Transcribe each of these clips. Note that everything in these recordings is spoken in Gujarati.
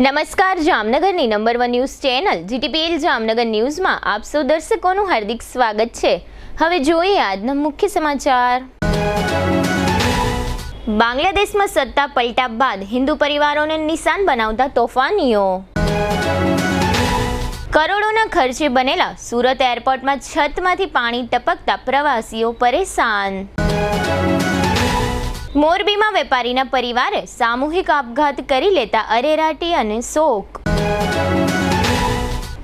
નમસ્કાર, જામનગરની number 1 news channel GTPL Jamnagar ન્યૂઝમાં આપ સૌ દર્શકોનું હાર્દિક સ્વાગત છે। હવે જોઈએ આજના મુખ્ય સમાચાર। બાંગ્લાદેશમાં સત્તા પલટા બાદ હિન્દુ પરિવારોને નિશાન બનાવતા તોફાનીઓ। કરોડોના ખર્ચે બનેલા સુરત એરપોર્ટમાં છતમાંથી પાણી ટપકતા પ્રવાસીઓ પરેશાન। મોરબીમાં વેપારીના પરિવારે સામૂહિક આપઘાત કરી લેતા અરેરાટી અને શોક।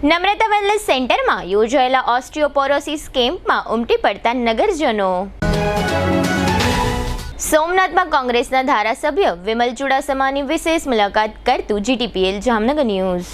નમ્રતા વેલનેસ સેન્ટરમાં યોજાયેલા ઓસ્ટિયોપોરોસિસ કેમ્પમાં ઉમટી પડતા નગરજનો। સોમનાથમાં કોંગ્રેસના ધારાસભ્ય વિમલ ચુડાસમાની વિશેષ મુલાકાત કરતું GTPL જામનગર ન્યૂઝ।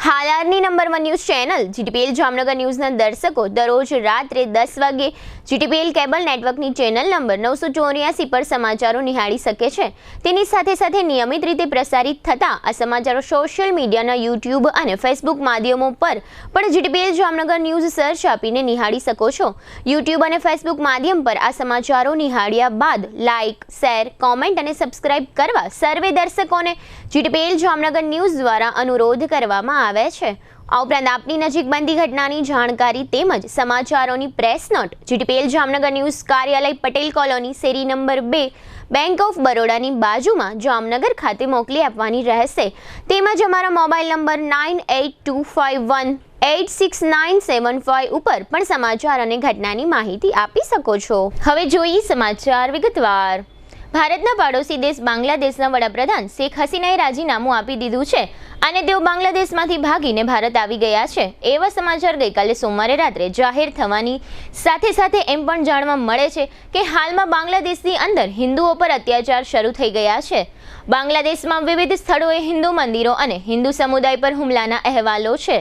હાલની number 1 news channel GTPL Jamnagar ન્યૂઝના દર્શકો દરરોજ રાત્રે 10 વાગે GTPL કેબલ નેટવર્કની ચેનલ નંબર 984 પર સમાચારો નિહાળી શકે છે। તેની સાથે નિયમિત રીતે પ્રસારિત થતા આ સમાચારો સોશિયલ મીડિયાના YouTube અને Facebook માધ્યમો પર પણ GTPL જામનગર ન્યૂઝ સર્ચ આપીને નિહાળી શકો છો। YouTube અને Facebook માધ્યમ પર આ સમાચારો નિહાળ્યા બાદ લાઇક, શેર, કોમેન્ટ અને સબસ્ક્રાઇબ કરવા સર્વે દર્શકોને GTPL જામનગર ન્યૂઝ દ્વારા અનુરોધ કરવામાં આવે છે। આ ઉપરાંત આપની નજીક બનતી ઘટનાની જાણકારી તેમજ સમાચારોની press note GTPL Jamnagar news કાર્યાલય પટેલ કોલોની શેરી નંબર 2 બેંક ઓફ બરોડાની બાજુમાં જામનગર ખાતે મોકલી આપવાની રહેશે। તેમજ અમારા મોબાઈલ નંબર 9825186975 ઉપર પણ સમાચાર અને ઘટનાની માહિતી આપી શકો છો। હવે જોઈએ સમાચાર વિગતવાર। ભારતના પાડોશી દેશ બાંગ્લાદેશના વડાપ્રધાન શેખ હસીનાએ રાજીનામું આપી દીધું છે અને તેઓ બાંગ્લાદેશમાંથી ભાગીને ભારત આવી ગયા છે। એવા સમાચાર ગઈકાલે સોમવારે રાત્રે જાહેર થવાની સાથે એમ પણ જાણવા મળે છે કે હાલમાં બાંગ્લાદેશની અંદર હિન્દુઓ પર અત્યાચાર શરૂ થઈ ગયા છે। બાંગ્લાદેશમાં વિવિધ સ્થળોએ હિન્દુ મંદિરો અને હિન્દુ સમુદાય પર હુમલાના અહેવાલો છે।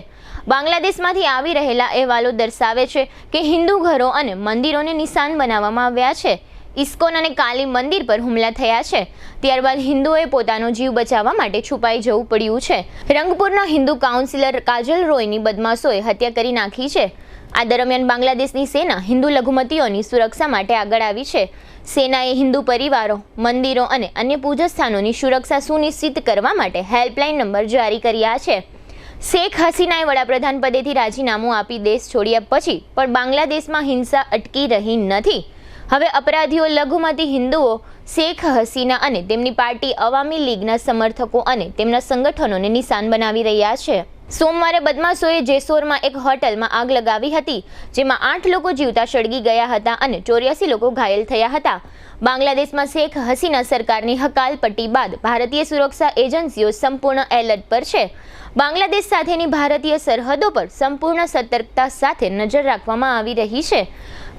બાંગ્લાદેશમાંથી આવી રહેલા અહેવાલો દર્શાવે છે કે હિન્દુ ઘરો અને મંદિરોને નિશાન બનાવવામાં આવ્યા છે। ઇસ્કોન અને કાલી મંદિર પર હુમલા થયા છે। ત્યારબાદ હિન્દુઓએ પોતાનો જીવ બચાવવા માટે છુપાઈ જવું પડ્યું છે। રંગપુરના હિન્દુ કાઉન્સિલર કાજલ રોયની બદમાશોએ હત્યા કરી નાખી છે। આ દરમિયાન બાંગ્લાદેશની સેના હિન્દુ લઘુમતીઓની સુરક્ષા માટે આગળ આવી છે। સેનાએ હિન્દુ પરિવારો, મંદિરો અને અન્ય પૂજા સ્થાનોની સુરક્ષા સુનિશ્ચિત કરવા માટે હેલ્પલાઇન નંબર જારી કર્યા છે। શેખ હસીનાએ વડાપ્રધાન પદેથી રાજીનામું આપી દેશ છોડ્યા પછી પણ બાંગ્લાદેશમાં હિંસા અટકી રહી નથી। હવે અપરાધીઓ લઘુમતી હિન્દુઓ, શેખ હસીના અને તેમની પાર્ટી અવામી લીગના સમર્થકો અને તેમના સંગઠનોને નિશાન બનાવી રહ્યા છે। સોમવારે બદમાશોએ જેસોરમાં એક હોટલમાં આગ લગાવી હતી, જેમાં 8 લોકો જીવતા સળગી ગયા હતા અને 84 લોકો ઘાયલ થયા હતા। બાંગ્લાદેશમાં શેખ હસીના સરકારની હકાલપટ્ટી બાદ ભારતીય સુરક્ષા એજન્સીઓ સંપૂર્ણ એલર્ટ પર છે। બાંગ્લાદેશ સાથેની ભારતીય સરહદો પર સંપૂર્ણ સતર્કતા સાથે નજર રાખવામાં આવી રહી છે।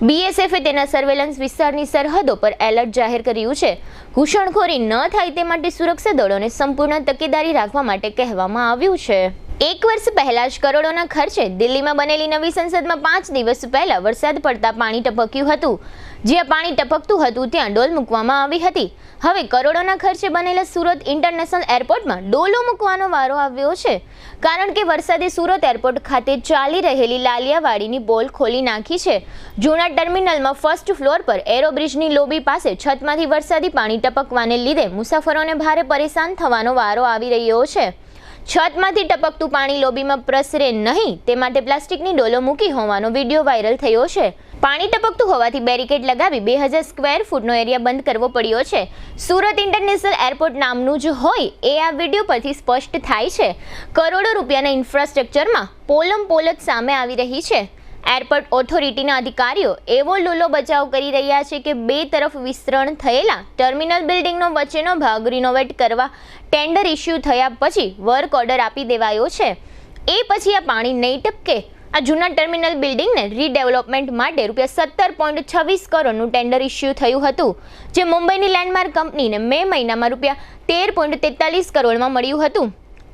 BSFે તેના સર્વેલન્સ વિસ્તારની સરહદો પર એલર્ટ જાહેર કર્યું છે। ઘૂસણખોરી ન થાય તે માટે સુરક્ષા દળોને સંપૂર્ણ તકેદારી રાખવા માટે કહેવામાં આવ્યું છે। એક વર્ષ પહેલા જ કરોડોના ખર્ચે દિલ્હીમાં બનેલી નવી સંસદમાં 5 દિવસ પહેલા વરસાદ પડતા પાણી ટપક્યું હતું। જ્યાં પાણી ટપકતું હતું ત્યાં ડોલ મૂકવામાં આવી હતી। હવે કરોડોના ખર્ચે બનેલા સુરત ઇન્ટરનેશનલ એરપોર્ટમાં ડોલો મૂકવાનો વારો આવ્યો છે, કારણ કે વરસાદે સુરત એરપોર્ટ ખાતે ચાલી રહેલી લાલિયાવાડીની પોલ ખોલી નાખી છે। જૂના ટર્મિનલમાં ફર્સ્ટ ફ્લોર પર એરોબ્રિજની લોબી પાસે છતમાંથી વરસાદી પાણી ટપકવાને લીધે મુસાફરોને ભારે પરેશાન થવાનો વારો આવી રહ્યો છે। છતમાંથી ટપકતું પાણી લોબીમાં પ્રસરે નહીં તે માટે પ્લાસ્ટિકની ડોલો મૂકી હોવાનો વિડીયો વાયરલ થયો છે। પાણી ટપકતું હોવાથી બેરિકેડ લગાવી 2000 સ્ક્વેર ફૂટનો એરિયા બંધ કરવો પડ્યો છે। સુરત ઇન્ટરનેશનલ એરપોર્ટ નામનું જ હોય એ આ વિડીયો પરથી સ્પષ્ટ થાય છે। કરોડો રૂપિયાના ઇન્ફ્રાસ્ટ્રક્ચરમાં પોલત સામે આવી રહી છે। એરપોર્ટ ઓથોરિટીના અધિકારીઓ એવો લૂલો બચાવ કરી રહ્યા છે કે 2 તરફ વિસ્તરણ થયેલા ટર્મિનલ બિલ્ડિંગનો વચ્ચેનો ભાગ રિનોવેટ કરવા ટેન્ડર ઇસ્યુ થયા પછી વર્ક ઓર્ડર આપી દેવાયો છે। એ પછી આ પાણી નહીં ટપકે। આ જૂના ટર્મિનલ બિલ્ડિંગને રીડેવલપમેન્ટ માટે ₹17.26 કરોડનું ટેન્ડર ઇસ્યુ થયું હતું, જે મુંબઈની લેન્ડમાર્ક કંપનીને મે મહિનામાં ₹13.43 કરોડમાં મળ્યું હતું।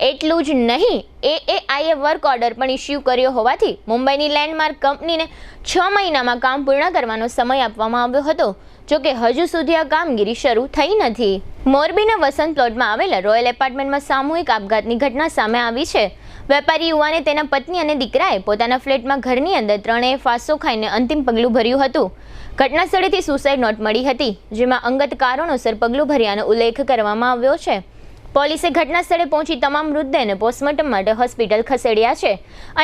એટલું જ નહીં, AAIએ વર્ક ઓર્ડર પણ ઇસ્યુ કર્યો હોવાથી મુંબઈની લેન્ડમાર્ક કંપનીને 6 મહિનામાં કામ પૂર્ણ કરવાનો સમય આપવામાં આવ્યો હતો। જોકે હજુ સુધી આ કામગીરી શરૂ થઈ નથી। મોરબીના વસંત પ્લોટમાં આવેલા રોયલ એપાર્ટમેન્ટમાં સામૂહિક આપઘાતની ઘટના સામે આવી છે। વેપારી યુવાને તેના પત્ની અને દીકરાએ પોતાના ફ્લેટમાં ઘરની અંદર ત્રણેય ફાંસો ખાઈને અંતિમ પગલું ભર્યું હતું। ઘટના સ્થળેથી સુસાઇડ નોટ મળી હતી, જેમાં અંગત કારણોસર પગલું ભર્યાનો ઉલ્લેખ કરવામાં આવ્યો છે। પોલીસે ઘટના સ્થળે પહોંચી તમામ મૃતદેહને પોસ્ટમોર્ટમ માટે હોસ્પિટલ ખસેડ્યા છે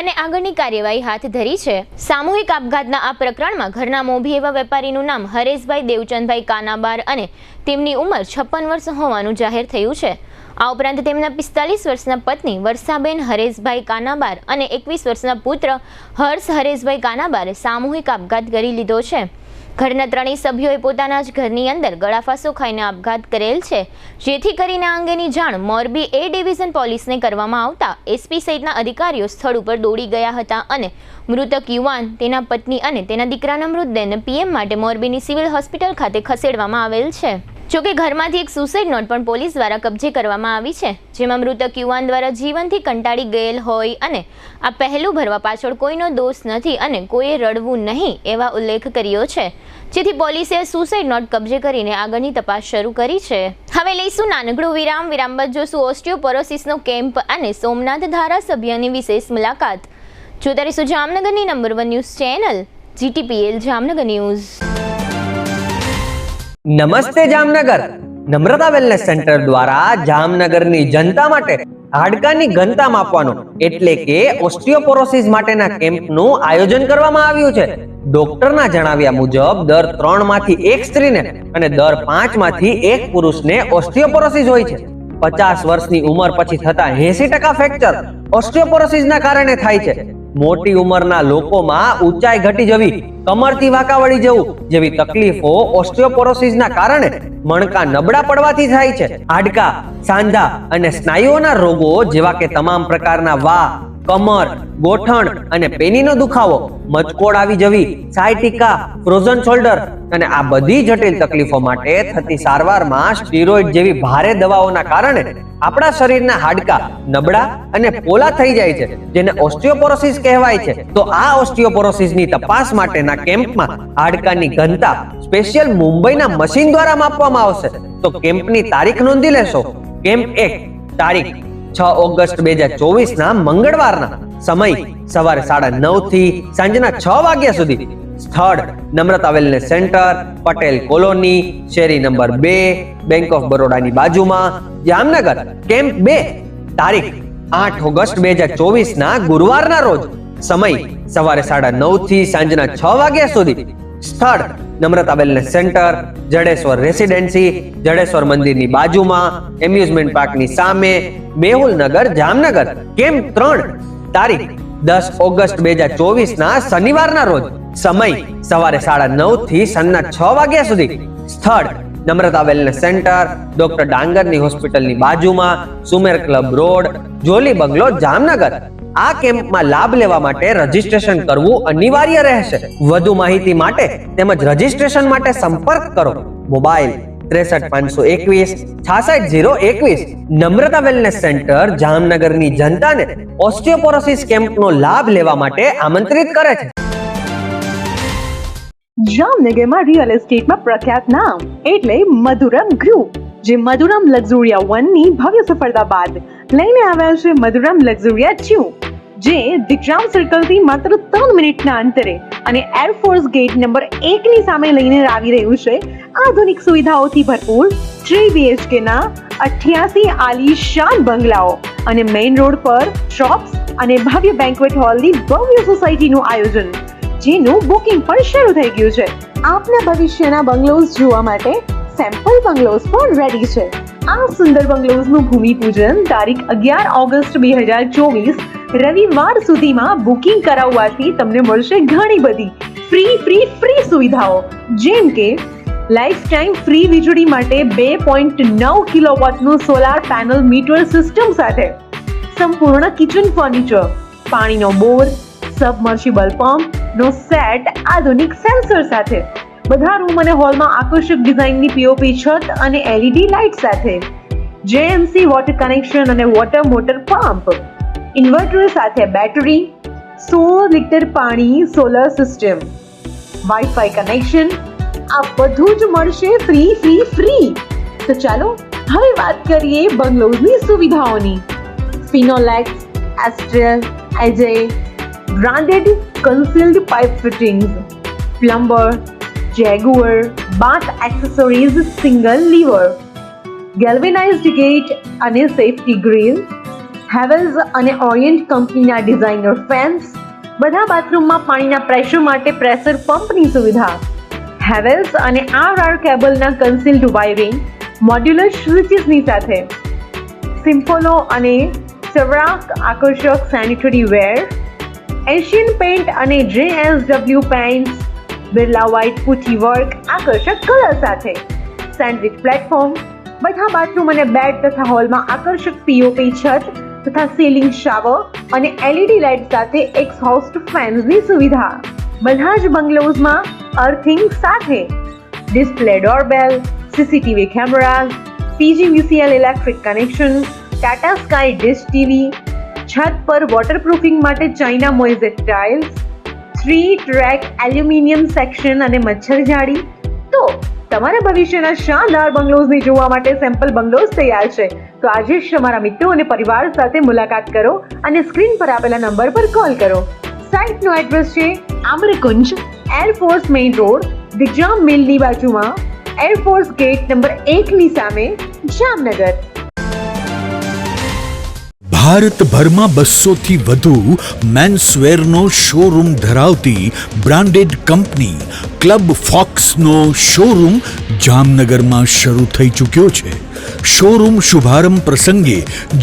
અને આગળની કાર્યવાહી હાથ ધરી છે. સામૂહિક આપઘાતના આ પ્રકરણમાં ઘરના મોભી એવા વેપારીનું નામ હરેશભાઈ દેવચંદભાઈ કાનાબાર અને તેમની ઉંમર 56 વર્ષ હોવાનું જાહેર થયું છે. આ ઉપરાંત તેમના 45 વર્ષના પત્ની વર્ષાબેન હરેશભાઈ કાનાબાર અને 21 વર્ષના પુત્ર હર્ષ હરેશભાઈ કાનાબારે સામૂહિક આપઘાત કરી લીધો છે. ઘરના ત્રણેય સભ્યોએ પોતાના જ ઘરની અંદર ગળાફાંસો ખાઈને આપઘાત કરેલ છે, જેથી કરીને આ અંગેની જાણ મોરબી એ ડિવિઝન પોલીસને કરવામાં આવતા એસપી સહિતના અધિકારીઓ સ્થળ ઉપર દોડી ગયા હતા અને મૃતક યુવાન, તેના પત્ની અને તેના દીકરાના મૃતદેહને પીએમ માટે મોરબીની સિવિલ હોસ્પિટલ ખાતે ખસેડવામાં આવેલ છે. જોકે ઘરમાંથી એક સુસાઇડ નોટ પણ પોલીસ દ્વારા કબજે કરવામાં આવી છે, જેમાં મૃતક યુવાન દ્વારા જીવનથી કંટાળી ગયેલ હોય અને આ પહેલું ભરવા પાછળ કોઈનો દોષ નથી અને કોઈએ રડવું નહીં એવા ઉલ્લેખ કર્યો છે, જેથી પોલીસે સુસાઇડ નોટ કબજે કરીને આગળની તપાસ શરૂ કરી છે. હવે લઈશું નાનકડું વિરામ બાદ જોશું ઓસ્ટિયોપોરોસિસનો કેમ્પ અને સોમનાથ ધારાસભ્યની વિશેષ મુલાકાત. જોતા રહીશું જામનગરની number 1 news channel GTPL Jamnagar news. નમસ્તે જામનગર. નમ્રતા વેલનેસ સેન્ટર દ્વારા જામનગરની જનતા માટે હાડકાની ઘનતા માપવાનો એટલે કે ઓસ્ટિયોપોરોસિસ માટેના કેમ્પનું આયોજન કરવામાં આવ્યું છે. ડોક્ટરના જણાવ્યા મુજબ દર 3 માંથી 1 સ્ત્રીને અને દર 5 માંથી 1 પુરુષને ઓસ્ટિયોપોરોસિસ હોય છે. 50 વર્ષની ઉંમર પછી થતા 80% ફ્રેક્ચર ઓસ્ટિયોપોરોસિસના કારણે થાય છે. મોટી ઉંમરના લોકોમાં ઊંચાઈ ઘટી જવી, કમરથી વાંકા વળી જવું જેવી તકલીફો ઓસ્ટિયોપોરોસિસના કારણે મણકા નબળા પડવાથી થાય છે. હાડકા, સાંધા અને સ્નાયુઓના રોગો જેવા કે તમામ પ્રકારના વા, કમર, ગોઠણ અને પેનીનો દુખાવો, મચકોડ આવી જવી, સાયટિકા, ફ્રોઝન શોલ્ડર અને આ બધી જટિલ તકલીફો માટે થતી સારવારમાં સ્ટીરોઇડ જેવી ભારે દવાઓના કારણે આપણા શરીરના હાડકા નબળા અને પોલા થઈ જાય છે, જેને ઓસ્ટિયોપોરોસિસ કહેવાય છે. તો આ ઓસ્ટિયોપોરોસિસની તપાસ માટેના કેમ્પમાં હાડકાની ઘનતા સ્પેશિયલ મુંબઈના મશીન દ્વારા માપવામાં આવશે. તો કેમ્પની તારીખ નોંધી લેશો. કેમ્પ 1 તારીખ 6 ઓગસ્ટ 2024 ના મંગળવારના, સમય સવારે 9:30 થી સાંજના 6 વાગ્યા સુધી. સ્થળ Namrata wellness centre, Patel colony, શેરી નંબર 2, બેંક ઓફ બરોડાની બાજુમાં, જામનગર. કેમ્પ 2 તારીખ 8 ઓગસ્ટ 2024 ના ગુરુવારના રોજ, સમય સવારે 9:30 થી સાંજના 6 વાગ્યા સુધી. સ્થળ Namrata wellness centre, Jadeshwar residency, Jadeshwar મંદિરની બાજુમાં, એમ્યુઝમેન્ટ પાર્કની સામે, મેહુલનગર, જામનગર. કેમ્પ 3 તારીખ 10 ઓગસ્ટ 2024 ના શનિવારના રોજ, સમય સવારે 9:30 થી સાંજના 6 વાગ્યા સુધી. સ્થળ નમ્રતા વેલનેસ સેન્ટર, ડોક્ટર ડાંગરની હોસ્પિટલની બાજુમાં, સુમેર ક્લબ રોડ, જોલી બંગલો, જામનગર. આ કેમ્પમાં લાભ લેવા માટે રજીસ્ટ્રેશન કરવું અનિવાર્ય રહેશે. વધુ માહિતી માટે તેમજ રજીસ્ટ્રેશન માટે સંપર્ક કરો. મોબાઈલ 63 521 66 021. નમ્રતા વેલનેસ સેન્ટર જામનગરની જનતાને ઓસ્ટિયોપોરોસિસ કેમ્પનો લાભ લેવા માટે આમંત્રિત કરે છે. જામનગરમાં રિયલ એસ્ટેટમાં પ્રખ્યાત નામ એટલે મધુરમ ગ્રુપ, જે મધુરમ લક્ઝુરિયા 1 ની ભવ્ય સફળતા બાદ લઈને આવ્યા છે મધુરમ લક્ઝુરિયા 2, જે દીક્ષામ સર્કલ થી માત્ર 3 મિનિટના અંતરે અને એરફોર્સ ગેટ નંબર 1 ની સામે લઈને આવી રહ્યું છે આધુનિક સુવિધાઓથી ભરપૂર 3 BHK ના 88 આલીશાન બંગલાઓ અને મેઇન રોડ પર શોપ્સ અને ભવ્ય બેન્ક્વેટ હોલની ભવ્ય સોસાયટીનું આયોજન, જેનું બુકિંગ પણ શરૂ થઈ ગયું છે. આપના ભવિષ્યના બંગલોઝ જોવા માટે સેમ્પલ બંગલોઝ પણ રેડી છે. આ સુંદર બંગલોઝનું ભૂમિપૂજન તારીખ 11 ઓગસ્ટ 2024 રવિવાર સુધીમાં બુકિંગ કરાવવાથી તમને મળશે ઘણી બધી ફ્રી સુવિધાઓ, જેમ કે લાઈફ ટાઈમ ફ્રી વીજળી માટે 2.9 કિલોવોટનું સોલાર પેનલ મીટર સિસ્ટમ સાથે સંપૂર્ણ કિચન ફર્નિચર, પાણીનો બોર, સબમર્સિબલ પંપ નો સેટ આધુનિક સેન્સર સાથે, બધા રૂમ અને હોલમાં આકર્ષક ડિઝાઇનની POP છત અને LED લાઇટ સાથે, JMC વોટર કનેક્શન અને વોટર મોટર પંપ, ઇન્વર્ટર સાથે બેટરી, 16 લિટર પાણી સોલર સિસ્ટમ, વાઈફાઈ કનેક્શન, આ બધું જ મળશે ફ્રી. તો ચાલો હવે વાત કરીએ બંગલોઝની સુવિધાઓની. Finolex, Astral, AJ, branded concealed pipe fittings, plumber, Jaguar, bath accessories, single lever, galvanised gate અને સેફટી ગ્રીલ, હેવેલ્સ અને ઓરિયન્ટ કંપનીના ડિઝાઇનર ફેન્સ, બધા બાથરૂમમાં પાણીના પ્રેશર માટે પ્રેશર પંપની સુવિધા, હેવેલ્સ અને RR કેબલના કન્સીલ્ડ વાયરિંગ, મોડ્યુલર સ્વિચીસની સાથે, સિમ્ફોલો અને સવરાક આકર્ષક સેનિટરી વેર, એશિયન પેન્ટ અને JSW paints, Birla white putty work આકર્ષક કલર સાથે, સેન્ડવિચ પ્લેટફોર્મ, બધા બાથરૂમ અને બેડ તથા હોલમાં આકર્ષક POP છત તથા સીલિંગ શાવર અને LED લાઇટ સાથે એક્ઝોસ્ટ ફેન્સની સુવિધા, બધા જ બંગલોઝમાં અર્થિંગ સાથે, display doorbell, CCTV cameras, PGVCL electric connection, Tata Sky dish TV, છત પર વોટરપ્રૂફિંગ માટે china mosaic tiles, 3 track aluminium section અને મચ્છર જાળી. તો તમારા ભવિષ્યના શાનદાર બંગલોઝને જોવા માટે સેમ્પલ બંગલોઝ તૈયાર છે. તો આજે જ તમારા મિત્રો અને પરિવાર સાથે મુલાકાત કરો અને સ્ક્રીન પર આપેલા નંબર પર કોલ કરો. સાઇટનું એડ્રેસ છે આમ્રકુંજ, એરફોર્સ મેઇન રોડ, દિગ્જામ મિલની બાજુમાં, એરફોર્સ ગેટ નંબર 1 ની સામે, જામનગર. ભારતભરમાં 200થી વધુ મેન્સવેરનો શોરૂમ ધરાવતી બ્રાન્ડેડ કંપની ક્લબ ફોક્સનો શોરૂમ જામનગરમાં શરૂ થઈ ચૂક્યો છે. શોરૂમ શુભારંભ પ્રસંગે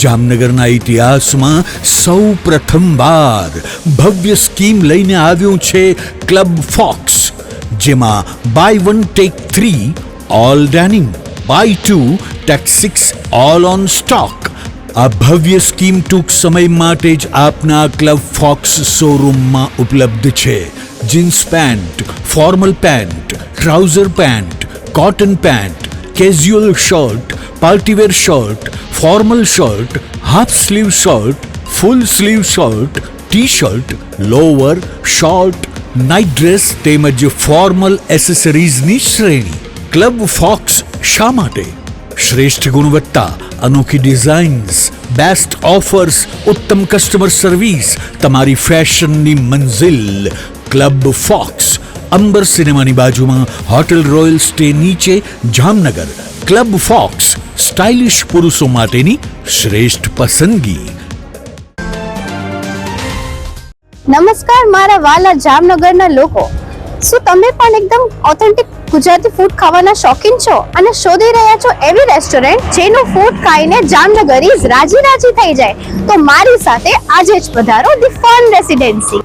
જામનગરના ઇતિહાસમાં સૌ પ્રથમવાર ભવ્ય સ્કીમ લઈને આવ્યું છે ક્લબ ફોક્સ, જેમાં buy 1 take 3 all denim, buy 2 take 6 all on stock. આ ભવ્ય સ્કીમ ટૂંક સમય માટે જ આપના ક્લબ ફોક્સ શોરૂમમાં ઉપલબ્ધ છે. Jeans pant, formal pant, trouser pant, cotton pant, casual shirt, partywear shirt, formal shirt, half sleeve shirt, full sleeve shirt, T shirt, lower, short, night dress તેમજ ફોર્મલ એસેસરીઝની શ્રેણી. ક્લબ ફોક્સ શા માટે? શ્રેષ્ઠ ગુણવત્તા, અનોખી ડિઝાઇન્સ, બેસ્ટ ઓફર્સ, ઉત્તમ કસ્ટમર સર્વિસ, તમારી ફેશનની મંઝિલ ક્લબ ફોક્સ, અંબર સિનેમાની બાજુમાં, હોટેલ રોયલ સ્ટે નીચે, જામનગર. ક્લબ ફોક્સ, સ્ટાઇલિશ પુરુષો માટેની શ્રેષ્ઠ પસંદગી. નમસ્કાર મારા વાલા જામનગરના લોકો, શું તમે પણ એકદમ ઓથેન્ટિક ગુજરાતી ફૂડ ખાવાના શોખીન છો અને શોધી રહ્યા છો એવી રેસ્ટોરન્ટ જેનું ફૂડ ખાઈને જામનગરીઝ રાજી રાજી થઈ જાય? તો મારી સાથે આજે જ પધારો ધી ફન રેસિડેન્સી.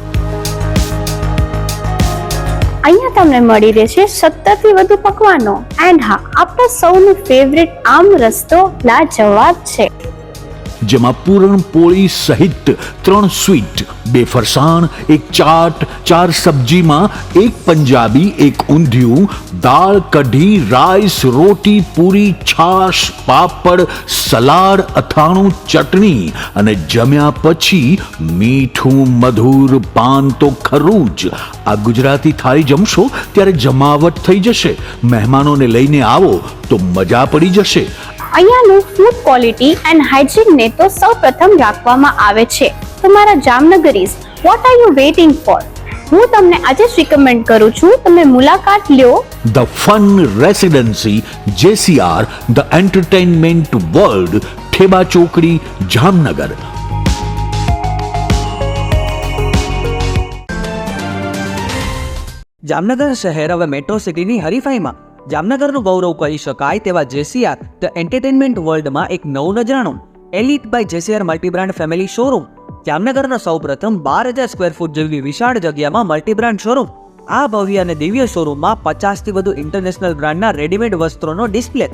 અહીંયા તમને મળી રહેશે 70 થી વધુ પકવાનો એન્ડ હા, આપણા સૌનું ફેવરિટ આમ રસ્તો લાજવાબ છે, જેમાં પૂરણપોળી સહિત 3 સ્વીટ, 2 ફરસાણ, 1 ચાટ, 4 સબ્જીમાં, 1 પંજાબી, 1 ઊંધિયું, દાળ, કઢી, રાઈસ, રોટી, પૂરી, છાશ, પાપડ, સલાડ, અથાણું, ચટણી અને જમ્યા પછી મીઠું મધુર પાન તો ખરું જ. આ ગુજરાતી થાળી જમશો ત્યારે જમાવટ થઈ જશે. મહેમાનોને લઈને આવો તો મજા પડી જશે. અહીંયાનું ફૂડ ક્વોલિટી એન્ડ હાઇજીનને તો સૌપ્રથમ રાખવામાં આવે છે. તમારા Jamnagaris, what are you waiting for? હું તમને આજે જ રિકમેન્ડ કરું છું, તમે મુલાકાત લ્યો the fun residency, JCR, the entertainment world, Theba ચોકડી, જામનગર. જામનગર શહેર હવે મેટ્રો સિટીની હરીફાઈમાં જામનગરનું ગૌરવ કરી શકાય તેવા JCR ધ એન્ટરટેનમેન્ટ વર્લ્ડમાં એક નવું નજરાણું Elite by JCR multibrand family showroom. જામનગરના સૌપ્રથમ 12,000 સ્ક્વેર ફૂટ જેવી વિશાળ જગ્યામાં મલ્ટીબ્રાન્ડ શોરૂમ. આ ભવ્ય અને દિવ્ય શોરૂમમાં 50 થી વધુ ઇન્ટરનેશનલ બ્રાન્ડના રેડીમેડ વસ્ત્રોનો ડિસ્પ્લે,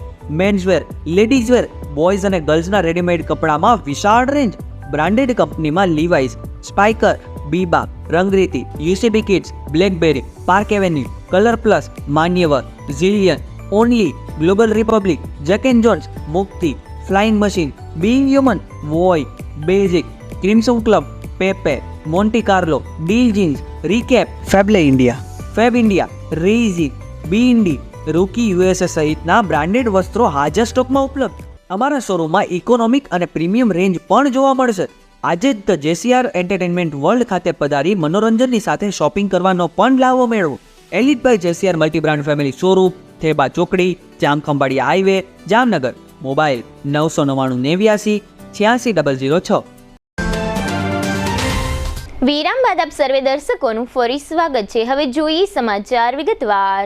મેન્સવેર, લેડીઝવેર, બોયઝ અને ગર્લ્સના રેડીમેડ કપડામાં વિશાળ રેન્જ, બ્રાન્ડેડ કંપનીમાં Levi's, Spykar, Biba, Rangriti, UCB kids, Blackberry, Park Avenue, Colour Plus, Manyavar, ઝિલિયન, Only, Global Republic, Jack and Jones, Mukti, Flying Machine, Be Human, વોય, Basic, Crimson Club, Pepe, Monte Carlo, Deal Jeans, રીકેપ, ફેબલે ઇન્ડિયા, ફેબ ઇન્ડિયા, રેઝી, બી ઇન્ડી, રૂકી USA સહિતના બ્રાન્ડેડ વસ્ત્રો હાજર સ્ટોકમાં ઉપલબ્ધ. અમારા શોરૂમમાં ઇકોનોમિક અને પ્રીમિયમ રેન્જ પણ જોવા મળશે. આજે જ ધ JCR એન્ટરટેનમેન્ટ વર્લ્ડ ખાતે પધારી મનોરંજનની સાથે શોપિંગ કરવાનો પણ લાવો મેળવો. Elite by JCR multibrand family showroom, Theba ચોકડી, જામખંભાળિયા હાઈવે, જામનગર. મોબાઈલ 999 86 વિરામ બાદ આપ સર્વે દર્શકોનું ફરી સ્વાગત છે. હવે જોઈએ સમાચાર વિગતવાર.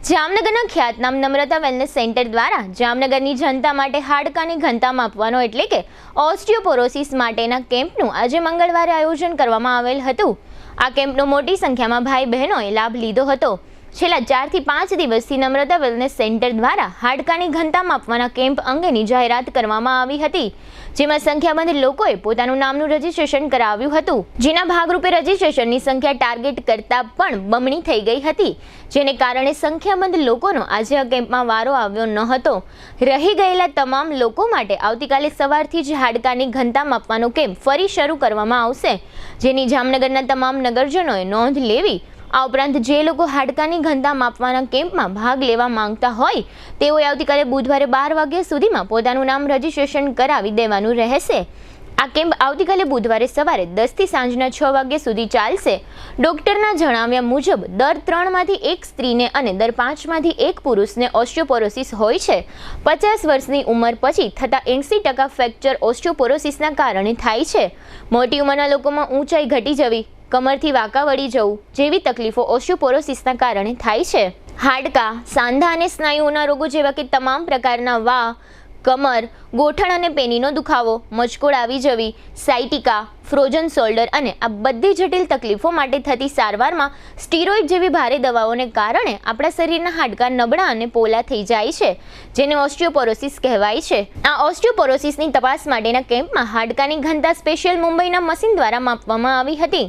જામનગરના ખ્યાતનામ નમ્રતા વેલનેસ સેન્ટર દ્વારા જામનગરની જનતા માટે હાડકાની ઘનતા માપવાનો એટલે કે ઓસ્ટિયોપોરોસિસ માટેના કેમ્પનું આજે મંગળવારે આયોજન કરવામાં આવેલ હતું. આ કેમ્પનો મોટી સંખ્યામાં ભાઈ બહેનોએ લાભ લીધો હતો. છેલ્લા 4 થી 5 દિવસથી નમ્રતા વેલનેસ સેન્ટર દ્વારા હાડકાની ઘનતા માપવાના કેમ્પ અંગેની જાહેરાત કરવામાં આવી હતી, જેમાં સંખ્યાબંધ લોકોએ પોતાનું નામનું રજીસ્ટ્રેશન કરાવ્યું હતું, જેના ભાગરૂપે રજીસ્ટ્રેશનની સંખ્યા ટાર્ગેટ કરતાં પણ બમણી થઈ ગઈ હતી, જેને કારણે સંખ્યાબંધ લોકોનો આજે આ કેમ્પમાં વારો આવ્યો ન હતો. રહી ગયેલા તમામ લોકો માટે આવતીકાલે સવારથી જ હાડકાની ઘનતા માપવાનો કેમ્પ ફરી શરૂ કરવામાં આવશે, જેની જામનગરના તમામ નગરજનોએ નોંધ લેવી. આ ઉપરાંત જે લોકો હાડકાની ઘનતા માપવાના કેમ્પમાં ભાગ લેવા માંગતા હોય તેઓએ આવતીકાલે બુધવારે 12 વાગ્યા સુધીમાં પોતાનું નામ રજીસ્ટ્રેશન કરાવી દેવાનું રહેશે. આ કેમ્પ આવતીકાલે બુધવારે સવારે 10 થી સાંજના 6 વાગ્યા સુધી ચાલશે. ડોક્ટરના જણાવ્યા મુજબ દર 3 માંથી 1 સ્ત્રીને અને દર 5 માંથી 1 પુરુષને ઓસ્ટિયોપોરોસિસ હોય છે. 50 વર્ષની ઉંમર પછી થતા 80% ફ્રેક્ચર ઓસ્ટિયોપોરોસિસના કારણે થાય છે. મોટી ઉંમરના લોકોમાં ઊંચાઈ ઘટી જવી, કમરથી વાંકા વળી જવું જેવી તકલીફો ઓસ્ટિયોપોરોસિસના કારણે થાય છે. હાડકાં, સાંધા અને સ્નાયુઓના રોગો જેવા કે તમામ પ્રકારના વા, કમર, ગોઠણ અને પેનીનો દુખાવો, મચકોડ આવી જવી, સાયટિકા, ફ્રોઝન શોલ્ડર અને આ બધી જટિલ તકલીફો માટે થતી સારવારમાં સ્ટીરોઇડ જેવી ભારે દવાઓને કારણે આપણા શરીરના હાડકાં નબળા અને પોલા થઈ જાય છે, જેને ઓસ્ટિયોપોરોસિસ કહેવાય છે. આ ઓસ્ટિયોપોરોસિસની તપાસ માટેના કેમ્પમાં હાડકાની ઘનતા સ્પેશિયલ મુંબઈના મશીન દ્વારા માપવામાં આવી હતી.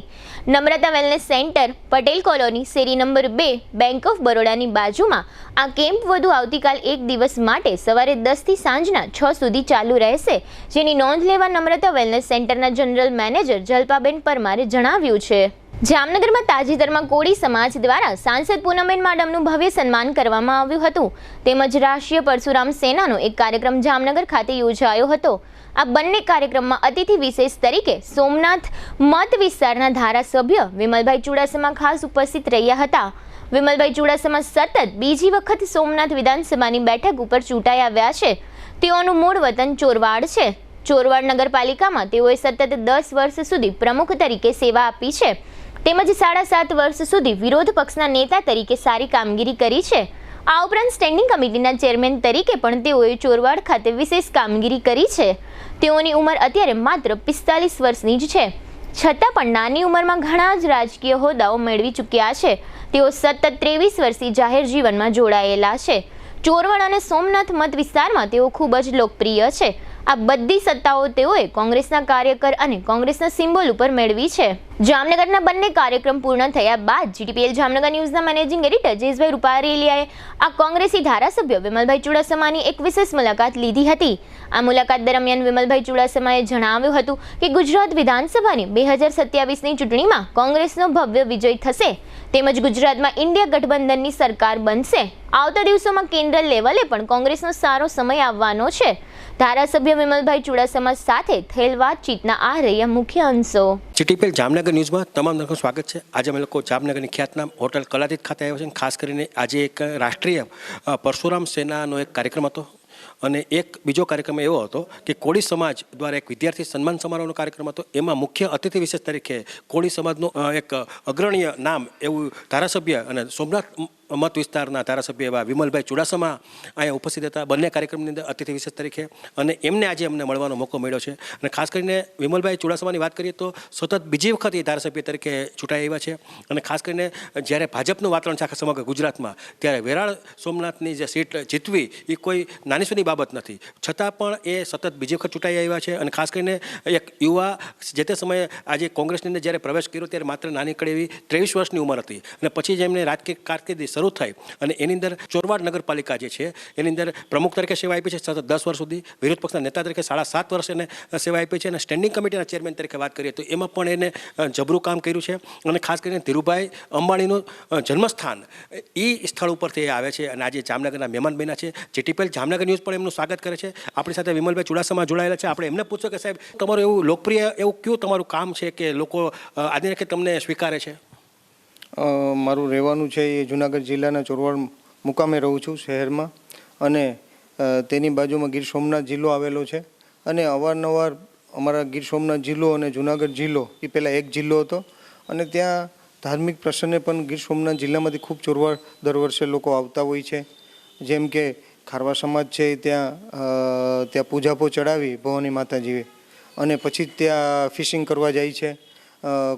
નમ્રતા વેલનેસ સેન્ટર, પટેલ કોલોની, શેરી નંબર 2, બેંક ઓફ બરોડાની બાજુમાં આ કેમ્પ વધુ આવતીકાલ એક દિવસ માટે સવારે 10 થી સાંજના 6 સુધી ચાલુ રહેશે, જેની નોંધ લેવા નમ્રતા વેલનેસ સેન્ટરના જનરલ મેનેજર જલ્પાબેન પરમારે જણાવ્યું છે. જામનગરમાં તાજેતરમાં કોળી સમાજ દ્વારા સાંસદ પૂનમબેન માડમનું ભવ્ય સન્માન કરવામાં આવ્યું હતું, તેમજ રાષ્ટ્રીય પરશુરામ સેનાનો એક કાર્યક્રમ જામનગર ખાતે યોજાયો હતો. આ બંને કાર્યક્રમમાં અતિથિ વિશેષ તરીકે સોમનાથ મત વિસ્તારના ધારાસભ્ય વિમલભાઈ ચુડાસમા ખાસ ઉપસ્થિત રહ્યા હતા. વિમલભાઈ ચુડાસમા સતત બીજી વખત સોમનાથ વિધાનસભાની બેઠક ઉપર ચૂંટાઈ આવ્યા છે. તેઓનું મૂળ વતન ચોરવાડ છે. ચોરવાડ નગરપાલિકામાં તેઓએ સતત 10 વર્ષ સુધી પ્રમુખ તરીકે સેવા આપી છે, તેમજ 7.5 વર્ષ સુધી વિરોધ પક્ષના નેતા તરીકે સારી કામગીરી કરી છે. આ ઉપરાંત સ્ટેન્ડિંગ કમિટીના ચેરમેન તરીકે પણ તેઓએ ચોરવાડ ખાતે વિશેષ કામગીરી કરી છે. તેઓની ઉંમર અત્યારે માત્ર 45 વર્ષની જ છે, છતાં પણ નાની ઉંમરમાં ઘણા જ રાજકીય હોદ્દાઓ મેળવી ચૂક્યા છે. તેઓ સતત 23 વર્ષથી જાહેર જીવનમાં જોડાયેલા છે. ચોરવાડ અને સોમનાથ મત વિસ્તારમાં તેઓ ખૂબ જ લોકપ્રિય છે. આ બધી સત્તાઓ તેઓએ કોંગ્રેસના કાર્યકર અને કોંગ્રેસના સિમ્બોલ ઉપર મેળવી છે. જામનગરના બંને કાર્યક્રમ પૂર્ણ થયા બાદ જીટીપીએલ જામનગર ન્યૂઝના મેનેજિંગ એડિટર જયેશભાઈ રૂપારેલિયાએ આ કોંગ્રેસી ધારાસભ્ય વિમલભાઈ ચુડાસમાની એક વિશેષ મુલાકાત લીધી હતી. આ મુલાકાત દરમિયાન વિમલભાઈ ચુડાસમાએ જણાવ્યું હતું કે ગુજરાત વિધાનસભાની 2027ની ચૂંટણીમાં કોંગ્રેસનો ભવ્ય વિજય થશે, તેમજ ગુજરાતમાં ઇન્ડિયા ગઠબંધનની સરકાર બનશે. આવતા દિવસોમાં કેન્દ્ર લેવલે પણ કોંગ્રેસનો સારો સમય આવવાનો છે. ધારાસભ્ય વિમલભાઈ ચુડાસમા સાથે થયેલ વાતચીતના આ રહ્યા મુખ્ય અંશો. જીટીપીએલ જામનગર ન્યૂઝમાં તમામ દર્શકોનું સ્વાગત છે. આજે અમે લોકો જામનગરની ખ્યાતનામ હોટલ કલાતીત ખાતે આવ્યા છે. ખાસ કરીને આજે એક રાષ્ટ્રીય પરશુરામ સેનાનો એક કાર્યક્રમ હતો અને એક બીજો કાર્યક્રમ એવો હતો કે કોળી સમાજ દ્વારા એક વિદ્યાર્થી સન્માન સમારોહનો કાર્યક્રમ હતો. એમાં મુખ્ય અતિથિ વિશેષ તરીકે કોળી સમાજનું એક અગ્રણીય નામ એવું ધારાસભ્ય અને સોમનાથ મત વિસ્તારના ધારાસભ્ય એવા વિમલભાઈ ચુડાસમા અહીંયા ઉપસ્થિત હતા બંને કાર્યક્રમની અંદર અતિથિ વિશેષ તરીકે, અને એમને આજે અમને મળવાનો મોકો મળ્યો છે. અને ખાસ કરીને વિમલભાઈ ચુડાસમાની વાત કરીએ તો સતત બીજી વખત એ ધારાસભ્ય તરીકે ચૂંટાઈ આવ્યા છે. અને ખાસ કરીને જ્યારે ભાજપનું વાતાવરણ છે આખા સમગ્ર ગુજરાતમાં, ત્યારે વેરાળ સોમનાથની જે સીટ જીતવી એ કોઈ નાની સૂની બાબત નથી, છતાં પણ એ સતત બીજી વખત ચૂંટાઈ આવ્યા છે. અને ખાસ કરીને એક યુવા જે તે સમયે આજે કોંગ્રેસની અંદર જ્યારે પ્રવેશ કર્યો ત્યારે માત્ર નાની કડી એવી 23 વર્ષની ઉંમર હતી, અને પછી જેમને રાજકીય કારકિર્દી શરૂ થઈ અને એની અંદર ચોરવાડ નગરપાલિકા જે છે એની અંદર પ્રમુખ તરીકે સેવા આપી છે સતત 10 વર્ષ સુધી, વિરોધ પક્ષના નેતા તરીકે 7.5 વર્ષ એને સેવા આપી છે, અને સ્ટેન્ડિંગ કમિટીના ચેરમેન તરીકે વાત કરીએ તો એમાં પણ એને જબરું કામ કર્યું છે. અને ખાસ કરીને ધીરુભાઈ અંબાણીનું જન્મસ્થાન એ સ્થળ ઉપરથી આવે છે અને આજે જામનગરના મહેમાન બન્યા છે. જીટીપીએલ જામનગર ન્યૂઝ પણ એમનું સ્વાગત કરે છે. આપણી સાથે વિમલભાઈ ચુડાસમા જોડાયેલા છે. આપણે એમને પૂછો કે સાહેબ, તમારું એવું લોકપ્રિય એવું કયું તમારું કામ છે કે લોકો આજે કે તમને સ્વીકારે છે? મારું રહેવાનું છે એ જુનાગઢ જિલ્લાના ચોરવાડ મુકામે રહું છું શહેરમાં, અને તેની બાજુમાં ગીર સોમનાથ જિલ્લો આવેલો છે અને અવારનવાર અમારા ગીર સોમનાથ જિલ્લો અને જુનાગઢ જિલ્લો એ પહેલાં એક જિલ્લો હતો અને ત્યાં ધાર્મિક પ્રસંગે પણ ગીર સોમનાથ જિલ્લામાંથી ખૂબ ચોરવાર દર વર્ષે લોકો આવતા હોય છે. જેમ કે ખારવા સમાજ છે ત્યાં પૂજાપો ચડાવી ભવાની માતાજીએ અને પછી ત્યાં ફિશિંગ કરવા જાય છે.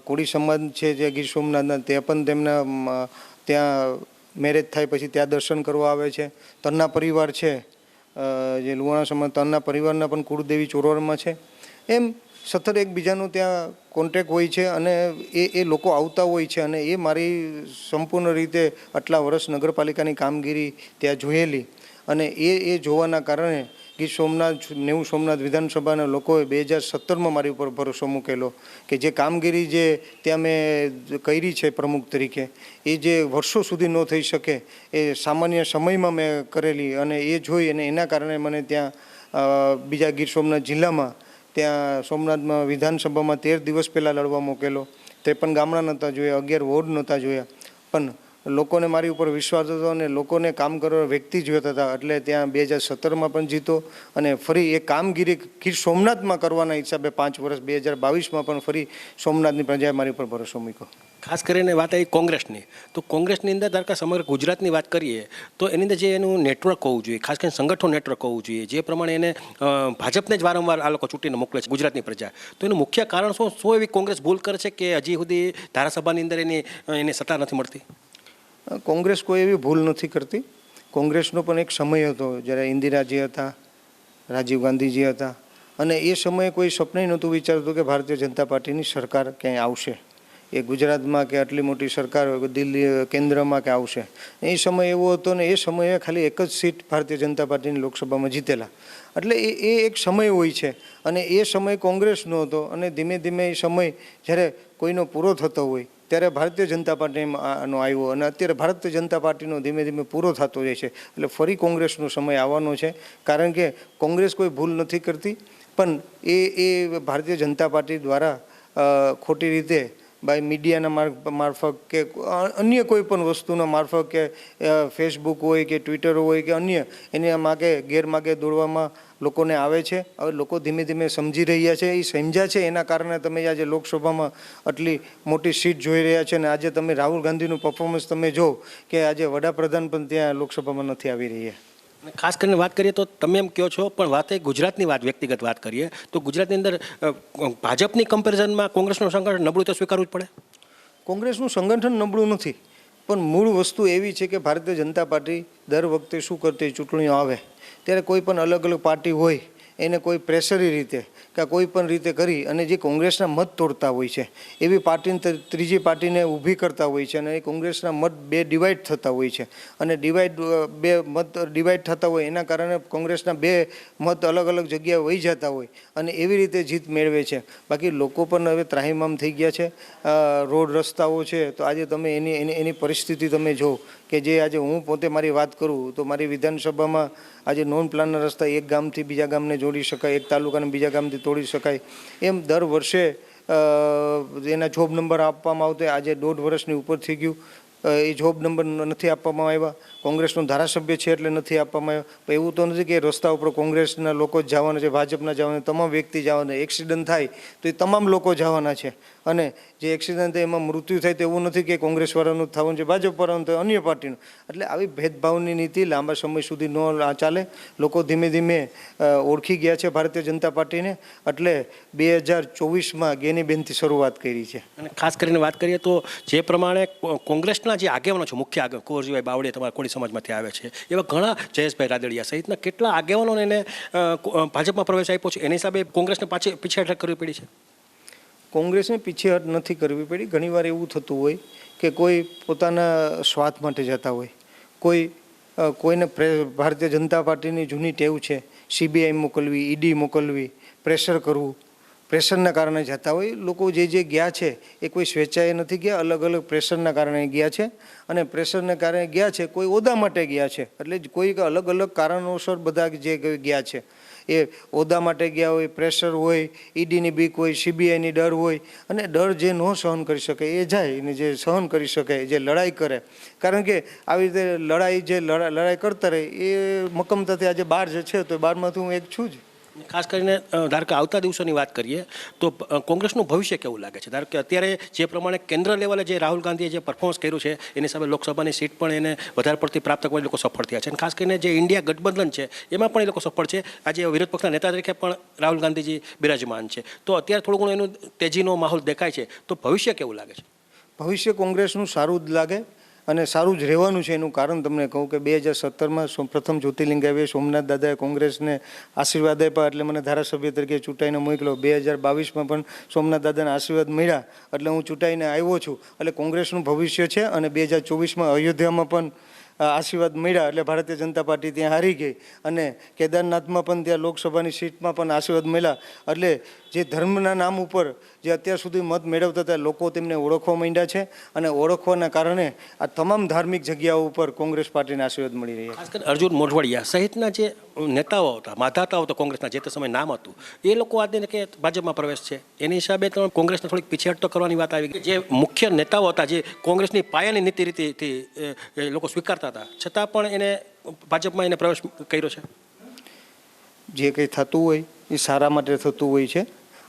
કોળી સમાજ છે જે ગીર સોમનાથના તે પણ તેમના ત્યાં મેરેજ થાય પછી ત્યાં દર્શન કરવા આવે છે. તન્ના પરિવાર છે જે લુહાણા સમાજ તન્ના પરિવારના પણ કુળદેવી ચોરવાડમાં છે. એમ સતત એકબીજાનું ત્યાં કોન્ટેક હોય છે અને એ લોકો આવતા હોય છે અને એ મારી સંપૂર્ણ રીતે આટલા વર્ષ નગરપાલિકાની કામગીરી ત્યાં જોયેલી અને એ જોવાના કારણે ગીર સોમનાથ નેવું સોમનાથ વિધાનસભાના લોકોએ 2017માં મારી ઉપર ભરોસો મૂકેલો કે જે કામગીરી જે ત્યાં મેં કરી છે પ્રમુખ તરીકે એ જે વર્ષો સુધી ન થઈ શકે એ સામાન્ય સમયમાં મેં કરેલી અને એ જોઈ અને એના કારણે મને ત્યાં બીજા ગીર સોમનાથ જિલ્લામાં ત્યાં સોમનાથમાં વિધાનસભામાં 13 દિવસ પહેલાં લડવા મૂકેલો. તે પણ ગામડા નહોતા જોયા, 11 વોર્ડ નહોતા જોયા, પણ લોકોને મારી ઉપર વિશ્વાસ હતો અને લોકોને કામ કરવા વ્યક્તિ જોતા હતા એટલે ત્યાં 2017માં પણ જીતો અને ફરી એ કામગીરી ગીર સોમનાથમાં કરવાના હિસાબે 5 વર્ષ 2022માં પણ ફરી સોમનાથની પ્રજાએ મારી ઉપર ભરોસો મૂક્યો. ખાસ કરીને વાત આવી કોંગ્રેસની, તો કોંગ્રેસની અંદર ધારો કે સમગ્ર ગુજરાતની વાત કરીએ તો એની અંદર જે એનું નેટવર્ક હોવું જોઈએ, ખાસ કરીને સંગઠન નેટવર્ક હોવું જોઈએ, જે પ્રમાણે એને ભાજપને જ વારંવાર આ લોકો ચૂંટીને મોકલે છે ગુજરાતની પ્રજા, તો એનું મુખ્ય કારણ શું એવી કોંગ્રેસ ભૂલ કરે છે કે હજી સુધી ધારાસભાની અંદર એની સત્તા નથી મળતી? કોંગ્રેસ કોઈ એવી ભૂલ નથી કરતી. કોંગ્રેસનો પણ એક સમય હતો જ્યારે ઇન્દિરાજી હતા, રાજીવ ગાંધીજી હતા અને એ સમયે કોઈ સપને નહોતું વિચારતું કે ભારતીય જનતા પાર્ટીની સરકાર ક્યાંય આવશે, એ ગુજરાતમાં કે આટલી મોટી સરકાર દિલ્હી કેન્દ્રમાં કે આવશે. એ સમય એવો હતો ને એ સમયે ખાલી એક જ સીટ ભારતીય જનતા પાર્ટીની લોકસભામાં જીતેલા. એટલે એ એક સમય હોય છે અને એ સમય કોંગ્રેસનો હતો અને ધીમે ધીમે એ સમય જ્યારે કોઈનો પૂરો થતો હોય ત્યારે ભારતીય જનતા પાર્ટીનો આવ્યો અને અત્યારે ભારતીય જનતા પાર્ટીનો ધીમે ધીમે પૂરો થતો જાય છે. એટલે ફરી કોંગ્રેસનો સમય આવવાનો છે, કારણ કે કોંગ્રેસ કોઈ ભૂલ નથી કરતી, પણ એ ભારતીય જનતા પાર્ટી દ્વારા ખોટી રીતે બાય મીડિયાના મારફત કે અન્ય કોઈ પણ વસ્તુના મારફત કે ફેસબુક હોય કે ટ્વિટર હોય કે અન્ય એને માગે ગેરમાર્ગે દોડવામાં લોકોને આવે છે. હવે લોકો ધીમે ધીમે સમજી રહ્યા છે, એ સમજ્યા છે એના કારણે તમે આજે લોકસભામાં આટલી મોટી સીટ જોઈ રહ્યા છે અને આજે તમે રાહુલ ગાંધીનું પરફોર્મન્સ તમે જો કે આજે વડાપ્રધાન પણ ત્યાં લોકસભામાં નથી આવી રહ્યા. ખાસ કરીને વાત કરીએ તો તમે એમ કહો છો, પણ વાત એ ગુજરાતની વાત વ્યક્તિગત વાત કરીએ તો ગુજરાતની અંદર ભાજપની કમ્પેરિઝનમાં કોંગ્રેસનું સંગઠન નબળું તો સ્વીકારવું જ પડે. કોંગ્રેસનું સંગઠન નબળું નથી, પણ મૂળ વસ્તુ એવી છે કે ભારતીય જનતા પાર્ટી દર વખતે શું કરતી, ચૂંટણીઓ આવે ત્યારે કોઈ પણ અલગ અલગ પાર્ટી હોય એને કોઈ પ્રેશરી રીતે કે કોઈ પણ રીતે કરી અને જે કોંગ્રેસના મત તોડતા હોય છે એવી પાર્ટીને ત્રીજી પાર્ટીને ઊભી કરતા હોય છે અને એ કોંગ્રેસના મત બે ડિવાઈડ થતા હોય છે અને બે મત ડિવાઈડ થતા હોય એના કારણે કોંગ્રેસના બે મત અલગ અલગ જગ્યાએ વહી જતા હોય અને એવી રીતે જીત મેળવે છે. બાકી લોકો પણ હવે ત્રાહિમામ થઈ ગયા છે. રોડ રસ્તાઓ છે તો આજે તમે એની પરિસ્થિતિ તમે જો કે જે આજે હું પોતે મારી વાત કરું તો મારી વિધાનસભામાં આજે નોન પ્લાનના રસ્તા એક ગામથી બીજા ગામને જોડી શકાય, એક તાલુકાને બીજા ગામથી તોડી શકાય, એમ દર વર્ષે એના જોબ નંબર આપવામાં આવતો. આજે 1.5 વર્ષની ઉપર થઈ ગયું, એ જોબ નંબર નથી આપવામાં આવ્યા. કોંગ્રેસનો ધારાસભ્ય છે એટલે નથી આપવામાં આવ્યો. એવું તો નથી કે રસ્તા ઉપર કોંગ્રેસના લોકો જ જવાના છે, ભાજપના જવાના, તમામ વ્યક્તિ જવાના. એક્સિડન્ટ થાય તો એ તમામ લોકો જવાના છે અને જે એક્સિડન્ટ થાય એમાં મૃત્યુ થાય તો એવું નથી કે કોંગ્રેસવાળાનું થવાનું છે, ભાજપવાળાનું થાય, અન્ય પાર્ટીનું. એટલે આવી ભેદભાવની નીતિ લાંબા સમય સુધી ન ચાલે. લોકો ધીમે ધીમે ઓળખી ગયા છે ભારતીય જનતા પાર્ટીને, એટલે 2024માં ગેનીબેનથી શરૂઆત કરી છે. અને ખાસ કરીને વાત કરીએ તો જે પ્રમાણે કોંગ્રેસના જે આગેવાનો છે, મુખ્ય આગેવાનો કુંવરજીભાઈ બાવળિયા તમારા કોળી સમાજમાંથી આવે છે, એવા ઘણા જયેશભાઈ રાદડિયા સહિતના કેટલા આગેવાનોને એને ભાજપમાં પ્રવેશ આપ્યો છે, એની હિસાબે કોંગ્રેસને પીછેહટ કરવી પડી છે. કોંગ્રેસને પીછેહટ નથી કરવી પડી. ઘણીવાર એવું થતું હોય કે કોઈ પોતાના સ્વાર્થ માટે જતા હોય, કોઈને ભારતીય જનતા પાર્ટીની જૂની ટેવ છે CBI મોકલવી, ED મોકલવી, પ્રેશર કરવું, પ્રેશરના કારણે જતા હોય. લોકો જે ગયા છે એ કોઈ સ્વેચ્છાએ નથી ગયા, અલગ અલગ પ્રેશરના કારણે ગયા છે અને પ્રેશરના કારણે ગયા છે, કોઈ ઓદા માટે ગયા છે, એટલે કોઈ અલગ અલગ કારણોસર બધા જે ગયા છે. એ હોદ્દા માટે ગયા હોય, પ્રેશર હોય, ઈડીની બીક હોય, CBIની ડર હોય, અને ડર જે ન સહન કરી શકે એ જાય, અને જે સહન કરી શકે, જે લડાઈ કરે. કારણ કે આવી રીતે લડાઈ કરતા રહે એ મક્કમતાથી આજે 12 જે છે તો 12માંથી હું એક છું જ. ખાસ કરીને ધારો કે આવતા દિવસોની વાત કરીએ તો કોંગ્રેસનું ભવિષ્ય કેવું લાગે છે? ધારો કે અત્યારે જે પ્રમાણે કેન્દ્ર લેવલે જે રાહુલ ગાંધીએ જે પરફોર્મન્સ કર્યું છે એની સામે લોકસભાની સીટ પણ એને વધારે પડતી પ્રાપ્ત કરવા લોકો સફળ થયા છે, અને ખાસ કરીને જે ઇન્ડિયા ગઠબંધન છે એમાં પણ એ લોકો સફળ છે. આજે વિરોધ પક્ષના નેતા તરીકે પણ રાહુલ ગાંધીજી બિરાજમાન છે, તો અત્યારે થોડું ઘણું એનું તેજીનો માહોલ દેખાય છે, તો ભવિષ્ય કેવું લાગે છે? ભવિષ્ય કોંગ્રેસનું સારું જ લાગે અને સારું જ રહેવાનું છે. એનું કારણ તમને કહું કે 2017માં પ્રથમ જ્યોતિર્લિંગ આવ્યો, સોમનાથ દાદાએ કોંગ્રેસને આશીર્વાદ આપ્યા એટલે મને ધારાસભ્ય તરીકે ચૂંટાઈને મોકલ્યો. 2022માં પણ સોમનાથ દાદાના આશીર્વાદ મળ્યા એટલે હું ચૂંટાઈને આવ્યો છું. એટલે કોંગ્રેસનું ભવિષ્ય છે. અને 2024માં અયોધ્યામાં પણ આશીર્વાદ મળ્યા એટલે ભારતીય જનતા પાર્ટી ત્યાં હારી ગઈ, અને કેદારનાથમાં પણ ત્યાં લોકસભાની સીટમાં પણ આશીર્વાદ મળ્યા. એટલે જે ધર્મના નામ ઉપર જે અત્યાર સુધી મત મેળવતા હતા લોકો તેમને ઓળખવા માંડ્યા છે, અને ઓળખવાના કારણે આ તમામ ધાર્મિક જગ્યાઓ ઉપર કોંગ્રેસ પાર્ટીને આશીર્વાદ મળી રહ્યા છે. ખાસ કરીને અર્જુન મોઢવાડિયા સહિતના જે નેતાઓ હતા, માધાતાઓ હતા કોંગ્રેસના, જે તે સમયે નામ હતું, એ લોકો આજે કે ભાજપમાં પ્રવેશ છે, એની હિસાબે તો કોંગ્રેસને થોડીક પીછેહટ તો કરવાની વાત આવી ગઈ. જે મુખ્ય નેતાઓ હતા, જે કોંગ્રેસની પાયાની નીતિ રીતિથી લોકો સ્વીકારતા હતા, છતાં પણ એને ભાજપમાં એને પ્રવેશ કર્યો છે. જે કંઈ થતું હોય એ સારા માટે થતું હોય છે,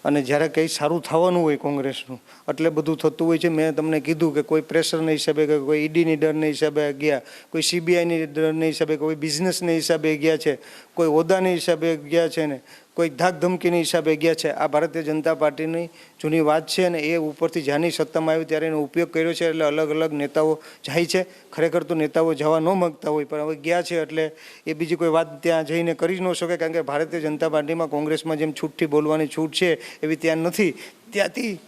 અને જ્યારે કંઈ સારું થવાનું હોય કોંગ્રેસનું એટલે બધું થતું હોય છે. મેં તમને કીધું કે કોઈ પ્રેશરના હિસાબે, કે કોઈ ઈડીની ડરના હિસાબે ગયા, કોઈ CBIની ડરના હિસાબે, કોઈ બિઝનેસના હિસાબે ગયા છે, કોઈ હોદ્દાના હિસાબે ગયા છે, ને કોઈ ધાક ધમકીની હિસાબે ગયા છે. આ ભારતીય જનતા પાર્ટીની જૂની વાત છે, અને એ ઉપરથી જ્યાંની સત્તામાં આવી ત્યારે એનો ઉપયોગ કર્યો છે. એટલે અલગ અલગ નેતાઓ જાય છે. ખરેખર તો નેતાઓ જવા ન માગતા હોય, પણ હવે ગયા છે એટલે એ બીજી કોઈ વાત ત્યાં જઈને કરી ન શકે. કારણ કે ભારતીય જનતા પાર્ટીમાં કોંગ્રેસમાં જેમ છૂટથી બોલવાની છૂટ છે એવી ત્યાં નથી. ત્યાંથી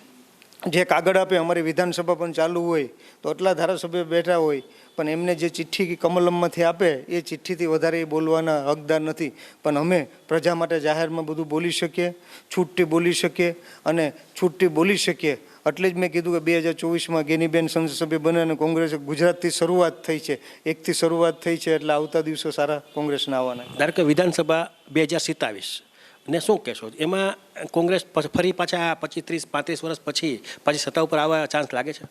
જે કાગળ આપે, અમારી વિધાનસભા પણ ચાલુ હોય તો આટલા ધારાસભ્ય બેઠા હોય, પણ એમને જે ચિઠ્ઠી કમલમમાંથી આપે એ ચિઠ્ઠીથી વધારે એ બોલવાના હકદાર નથી. પણ અમે પ્રજા માટે જાહેરમાં બધું બોલી શકીએ, છૂટથી બોલી શકીએ, અને છૂટથી બોલી શકીએ. એટલે જ મેં કીધું કે 2024માં ગેનીબેન સંસદ સભ્ય બને, અને કોંગ્રેસ ગુજરાતથી શરૂઆત થઈ છે, એકથી શરૂઆત થઈ છે, એટલે આવતા દિવસો સારા કોંગ્રેસના આવવાના. ધારો કે વિધાનસભા 2027 ને શું કહેશો? એમાં કોંગ્રેસ ફરી પાછા 25-30-35 વર્ષ પછી સત્તા ઉપર આવવા ચાન્સ લાગે છે?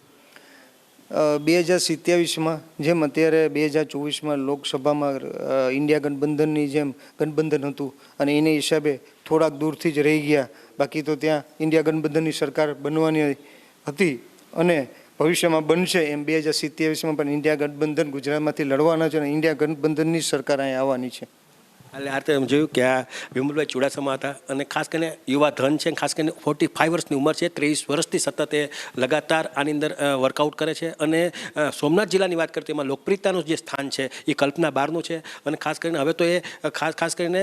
2027માં જેમ અત્યારે 2024માં લોકસભામાં ઇન્ડિયા ગઠબંધનની જેમ ગઠબંધન હતું, અને એની હિસાબે થોડાક દૂરથી જ રહી ગયા. બાકી તો ત્યાં ઇન્ડિયા ગઠબંધનની સરકાર બનવાની હતી, અને ભવિષ્યમાં બનશે. એમ 2027માં પણ ઇન્ડિયા ગઠબંધન ગુજરાતમાંથી લડવાના છે, અને ઇન્ડિયા ગઠબંધનની સરકાર અહીં આવવાની છે. એટલે આ રીતે જોયું કે આ વિમલભાઈ ચુડાસમા હતા, અને ખાસ કરીને યુવા ધન છે, ખાસ કરીને 45 વર્ષની ઉંમર છે, 23 વર્ષથી સતત એ લગાતાર આની અંદર વર્કઆઉટ કરે છે. અને સોમનાથ જિલ્લાની વાત કરીએ તો એમાં લોકપ્રિયતાનું જે સ્થાન છે એ કલ્પના બહારનું છે, અને ખાસ કરીને હવે તો એ ખાસ કરીને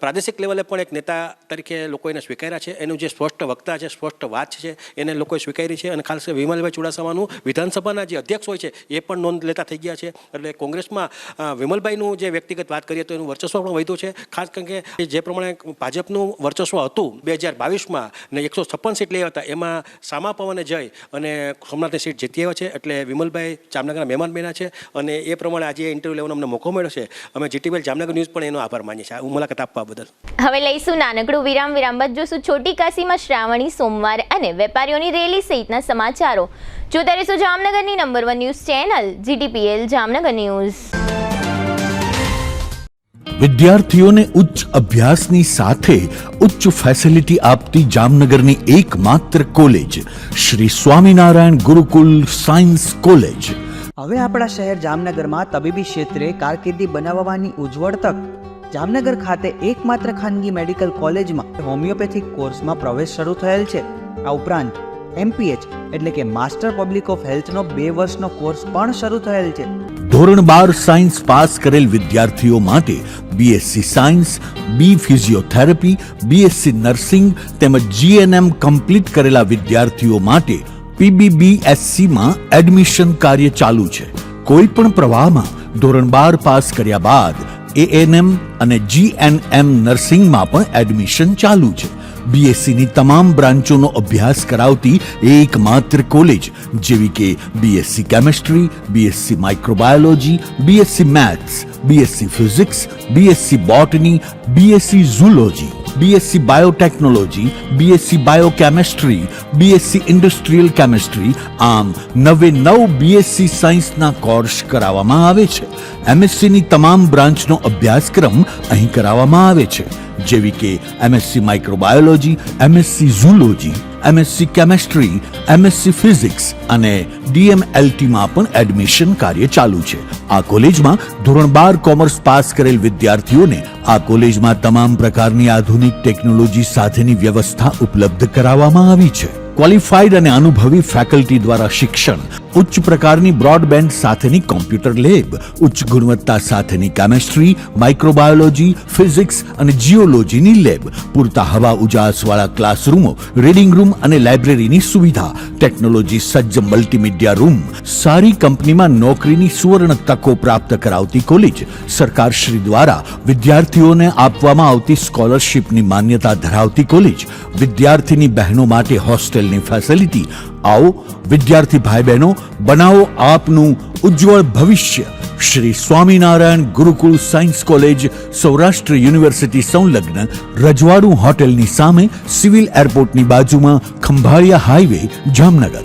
પ્રાદેશિક લેવલે પણ એક નેતા તરીકે લોકો એને સ્વીકાર્યા છે. એનું જે સ્પષ્ટ વક્તા છે, સ્પષ્ટ વાત છે, એને લોકોએ સ્વીકારી છે. અને ખાસ વિમલભાઈ ચુડાસમાનું વિધાનસભાના જે અધ્યક્ષ હોય છે એ પણ નોંધ લેતા થઈ ગયા છે. એટલે કોંગ્રેસમાં વિમલભાઈનું જે વ્યક્તિગત વાત કરીએ તો એનું વર્ચસ્વ પણ વધ્યું છે. ખાસ કરીને જે પ્રમાણે ભાજપનું વર્ચસ્વ હતું 2022માં ને 156 સીટ લઈ હતા, એમાં સામા પવને જઈ અને સોમનાથની સીટ જીતી આવ્યા છે. એટલે વિમલભાઈ જામનગરના મહેમાન બન્યા છે, અને એ પ્રમાણે આજે ઇન્ટરવ્યૂ લેવાનો અમને મોકો મળ્યો છે. અમે GTVL જામનગર ન્યૂઝ પણ એનો આભાર માનીએ છીએ મુલાકાત આપવા બદલ. હવે લઈશું નાનકડું વિરામ બાદ જોશું છોટી કાશીમાં શ્રાવણી સોમવાર અને વેપારીઓની રેલી સહિતના સમાચારો. જોતા રહેશો જામનગરની number 1 news channel GTPL Jamnagar news. વિદ્યાર્થીઓને ઉચ્ચ અભ્યાસની સાથે ઉચ્ચ ફેસિલિટી આપતી જામનગરની એકમાત્ર college Shri Swaminarayan Gurukul science college. હવે આપણા શહેર જામનગરમાં તબીબી ક્ષેત્રે કારકિર્દી બનાવવાની ઉજ્જવળ તક. જામનગર ખાતે એકમાત્ર ખાનગી મેડિકલ કોલેજમાં હોમિયોપેથિક કોર્સમાં પ્રવેશ શરૂ થયેલ છે. આ ઉપરાંત MPH એટલે કે માસ્ટર પબ્લિક ઓફ હેલ્થનો 2 વર્ષનો કોર્સ પણ શરૂ થયેલ છે. ધોરણ 12 સાયન્સ પાસ કરેલ વિદ્યાર્થીઓ માટે BSc science, B physiotherapy, BSc nursing તેમજ GNM કમ્પ્લીટ કરેલા વિદ્યાર્થીઓ માટે PBBSc માં એડમિશન કાર્ય ચાલુ છે. કોઈ પણ પ્રવાહમાં ધોરણ 12 પાસ કર્યા બાદ ANM અને GNM નર્સિંગમાં પણ એડમિશન ચાલુ છે. બીએસસી ની તમામ બ્રાન્ચોનો અભ્યાસ કરાવતી એકમાત્ર કોલેજ જેવી કે BSc chemistry, BSc microbiology, BSc maths, BSc physics, BSc botany, BSc zoology, BSc biotechnology, BSc biochemistry, BSc industrial chemistry, આમ 99 બીએસસી સાયન્સના કોર્સ કરાવવામાં આવે છે. એમએસસી ની તમામ બ્રાન્ચનો અભ્યાસક્રમ અહીં કરાવવામાં આવે છે જેવી કે MSc microbiology, MSc zoology, MSc chemistry, MSc physics અને ડીએમએલટીમાં પણ એડમિશન કાર્ય ચાલુ છે. આ કોલેજમાં ધોરણ 12 કોમર્સ પાસ કરેલ વિદ્યાર્થીઓને આ કોલેજમાં તમામ પ્રકારની આધુનિક ટેકનોલોજી સાથેની વ્યવસ્થા ઉપલબ્ધ કરાવવામાં આવી છે. ક્વોલિફાઈડ અને અનુભવી ફેકલ્ટી દ્વારા શિક્ષણ, ઉચ્ચ પ્રકારની બ્રોડબેન્ડ સાથેની કોમ્પ્યુટર લેબ, ઉચ્ચ ગુણવત્તા સાથેની કેમિસ્ટ્રી, માઇક્રોબાયોલોજી, ફિઝિક્સ અને જીઓલોજીની લેબ, પૂરતા હવા ઉજાસવાળા ક્લાસરૂમો, રીડિંગ રૂમ અને લાઇબ્રેરીની સુવિધા, ટેકનોલોજી સજ્જ મલ્ટીમીડિયા રૂમ, સારી કંપનીમાં નોકરીની સુવર્ણ તકો પ્રાપ્ત કરાવતી કોલેજ, સરકારશ્રી દ્વારા વિદ્યાર્થીઓને આપવામાં આવતી સ્કોલરશિપની માન્યતા ધરાવતી કોલેજ, વિદ્યાર્થીની બહેનો માટે હોસ્ટેલની ફેસિલિટી. આવો વિદ્યાર્થી ભાઈ બહેનો, બનાવો આપનું ઉજ્જવળ ભવિષ્ય. શ્રી સ્વામિનારાયણ ગુરુકુળ સાયન્સ કોલેજ, સૌરાષ્ટ્ર યુનિવર્સિટી સંલગ્ન, રજવાડું હોટેલની સામે, સિવિલ એરપોર્ટની બાજુમાં, ખંભાળિયા હાઈવે, જામનગર.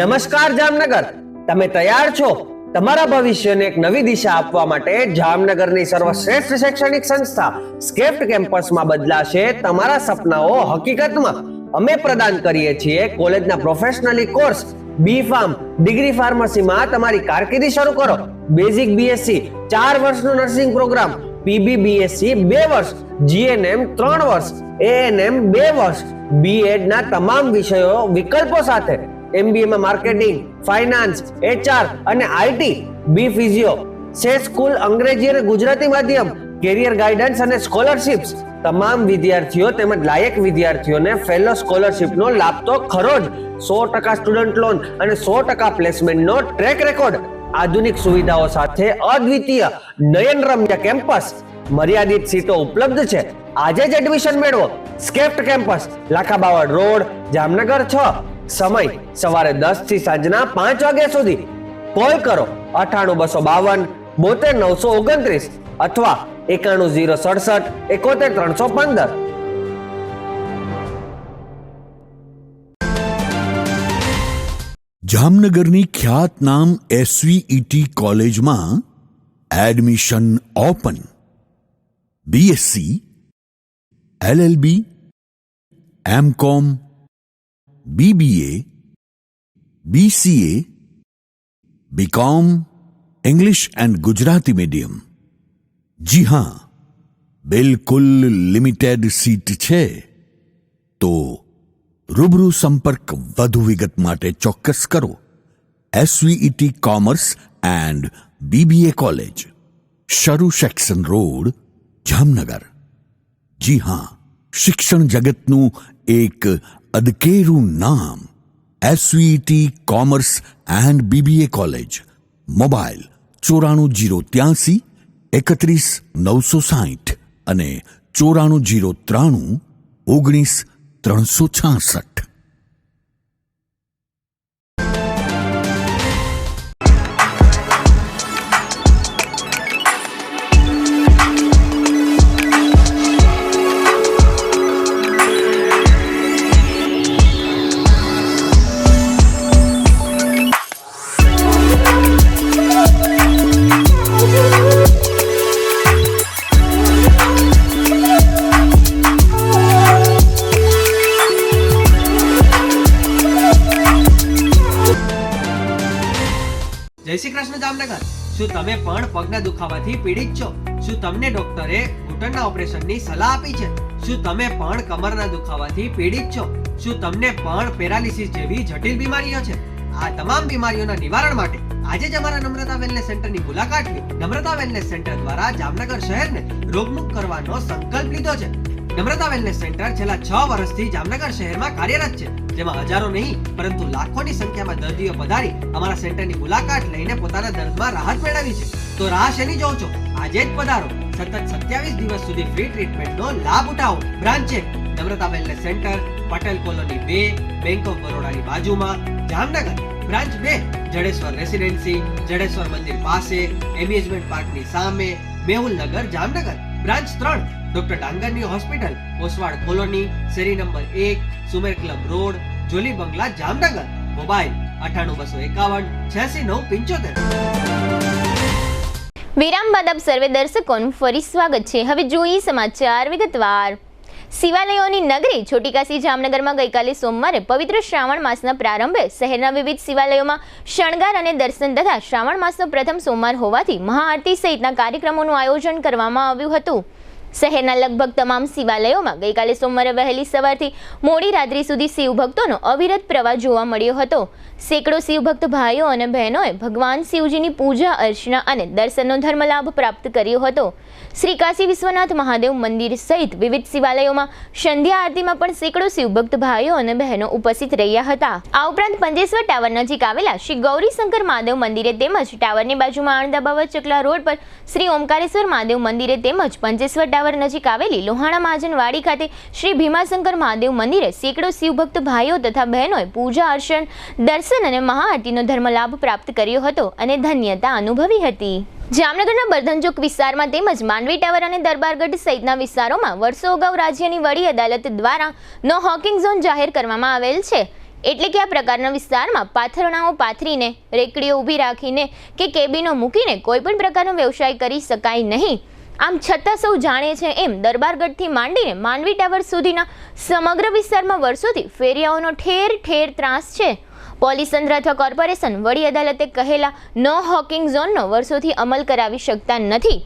નમસ્કાર જામનગર, તમે તૈયાર છો તમારા ભવિષ્યને એક નવી દિશા આપવા માટે? જામનગરની સર્વશ્રેષ્ઠ શૈક્ષણિક સંસ્થા સ્કેપ્ટ કેમ્પસમાં બદલાશે તમારા સપનાઓ હકીકતમાં. અમે પ્રદાન કરીએ છીએ કોલેજના પ્રોફેશનલી કોર્સ. બી ફાર્મ, ડિગ્રી ફાર્મસીમાં તમારી કારકિર્દી શરૂ કરો. બેઝિક બીએસસી 4 વર્ષનો નર્સિંગ પ્રોગ્રામ, પીબી બીએસસી 2 વર્ષ, જીએનએમ 3 વર્ષ, એએનએમ 2 વર્ષ, બીએડ ના તમામ વિષયો વિકલ્પો સાથે. એમબીએ માં માર્કેટિંગ, ફાઇનાન્સ, એચઆર અને આઈટી, બી ફિઝિયો, સે સ્કૂલ અંગ્રેજી અને ગુજરાતી માધ્યમ, કેરિયર ગાઈડન્સ અને સ્કોલરશિપ્સ. તમામ વિદ્યાર્થીઓ તેમજ લાયક વિદ્યાર્થીઓને ફેલો સ્કોલરશિપનો લાભ તો ખરો જ. 100% સ્ટુડન્ટ લોન અને 100% પ્લેસમેન્ટનો ટ્રેક રેકોર્ડ. આધુનિક સુવિધાઓ સાથે અદ્વિતીય નયનરમ્ય કેમ્પસ. મર્યાદિત સીટો ઉપલબ્ધ છે. આજે જ એડમિશન મેળવો. સ્કેપ્ટ કેમ્પસ, લાખાબાવળ રોડ, જામનગર 6. સમય સવારે 10 થી સાંજના 5 વાગ્યા સુધી. કોલ કરો 98 252 72 929 અથવા 91 067 71 315. જામનગરની ખ્યાતનામ એસવીઈટી કોલેજમાં admission open. BSc, LLB, MCom, BBA, BCA, BCom, English and Gujarati medium. જી હા, બિલકુલ લિમિટેડ સીટ છે. તો રૂબરૂ સંપર્ક વધુ વિગત માટે ચોક્કસ કરો. SVET commerce and BBA college, શરૂ સેક્શન રોડ, જામનગર. જી હા, શિક્ષણ જગતનું એક અદકેરું નામ SVET commerce and BBA college. Mobile 94 083 31 960 અને 94 093 19 366. જય શ્રી કૃષ્ણ જામનગર. શું તમે પણ પગના દુખાવાથી પીડિત છો? શું તમને ડોક્ટરે ઘૂંટણના ઓપરેશનની સલાહ આપી છે? શું તમે પણ કમરના દુખાવાથી પીડિત છો? શું તમને પણ પેરાલિસિસ જેવી જટિલ બીમારીઓ છે? આ તમામ બીમારીઓના નિવારણ માટે આજે જ અમારા નમ્રતા વેલનેસ સેન્ટરની મુલાકાત લો. નમ્રતા વેલનેસ સેન્ટર દ્વારા જામનગર શહેરને રોગમુક્ત કરવાનો સંકલ્પ લીધો છે. નમ્રતા વેલનેસ સેન્ટર છેલ્લા 6 વર્ષથી જામનગર શહેરમાં કાર્યરત છે, જેમાં હજારો નહીં પરંતુ લાખોની સંખ્યામાં દર્દીઓ પધારી અમારા સેન્ટરની મુલાકાત લઈને પોતાના દર્દમાં રાહત મેળવી છે. તો રાહ શેની જોવ છો? આજે જ પધારો. સતત 27 દિવસ સુધી ફ્રી ટ્રીટમેન્ટનો લાભ ઉઠાવો. Branch 1 Namrata wellness centre, Patel colony 2, bank of બરોડાની બાજુમાં, જામનગર. બ્રાન્ચ 2 જડેશ્વર રેસિડેન્સી, જડેશ્વર મંદિર પાસે, એમ્યુઝમેન્ટ પાર્કની સામે, મેહુલનગર, જામનગર. બ્રાન્ચ 3 ડોક્ટર ડાંગરની હોસ્પિટલ, ઓસવાડ કોલોની, શેરી number 1, Sumer club road, Jolly બંગલા, જામનગર. મોબાઈલ 98 251 86 975. વિરામ બાદ આપ સર્વે દર્શકોનું ફરી સ્વાગત છે. હવે જોઈએ સમાચાર વિગતવાર. શિવાલયોની નગરી છોટીકાશી જામનગરમાં ગઈકાલે સોમવારે પવિત્ર શ્રાવણ માસના પ્રારંભે શહેરના વિવિધ શિવાલયોમાં શણગાર અને દર્શન તથા શ્રાવણ માસનો પ્રથમ સોમવાર હોવાથી મહાઆરતી સહિતના કાર્યક્રમોનું આયોજન કરવામાં આવ્યું હતું. શહેરના લગભગ તમામ શિવાલયોમાં ગઈકાલે સોમવારે વહેલી સવારથી મોડી રાત્રિ સુધી શિવભક્તોનો અવિરત પ્રવાહ જોવા મળ્યો હતો. સેંકડો શિવભક્ત ભાઈઓ અને બહેનોએ ભગવાન શિવજીની પૂજા અર્ચના અને દર્શનનો ધર્મલાભ પ્રાપ્ત કર્યો હતો. શ્રી કાશી વિશ્વનાથ મહાદેવ મંદિર સહિત વિવિધ શિવાલયોમાં સંધ્યા આરતીમાં પણ સેંકડો શિવભક્ત ભાઈઓ અને બહેનો ઉપસ્થિત રહ્યા હતા. આ ઉપરાંત પંજેશ્વર ટાવર નજીક આવેલા શ્રી ગૌરીશંકર મહાદેવ મંદિરે તેમજ ટાવરની બાજુમાં આણંદાબાવર ચકલા રોડ પર શ્રી ઓમકારેશ્વર મહાદેવ મંદિરે તેમજ પંજેશ્વર ટાવર નજીક આવેલી લોહાણા મહાજનવાડી ખાતે શ્રી ભીમાશંકર મહાદેવ મંદિરે સેંકડો શિવભક્ત ભાઈઓ તથા બહેનોએ પૂજા અર્ચન, દર્શન અને મહાઆરતીનો ધર્મલાભ પ્રાપ્ત કર્યો હતો અને ધન્યતા અનુભવી હતી. જામનગરના બર્ધનચોક વિસ્તારમાં તેમજ માંડવી ટાવર અને દરબારગઢ સહિતના વિસ્તારોમાં વર્ષો અગાઉ રાજ્યની વડી અદાલત દ્વારા નો હોકિંગ ઝોન જાહેર કરવામાં આવેલ છે. એટલે કે આ પ્રકારના વિસ્તારમાં પાથરણાઓ પાથરીને, રેકડીઓ ઊભી રાખીને કે કેબિનો મૂકીને કોઈ પણ પ્રકારનો વ્યવસાય કરી શકાય નહીં. આમ છતાં સૌ જાણે છે એમ દરબારગઢથી માંડીને માંડવી ટાવર સુધીના સમગ્ર વિસ્તારમાં વર્ષોથી ફેરિયાઓનો ઠેર ઠેર ત્રાસ છે. પોલીસ તંત્ર અથવા કોર્પોરેશન વડી અદાલતે કહેલા નો હોકિંગ ઝોનનો વર્ષોથી અમલ કરાવી શકતા નથી,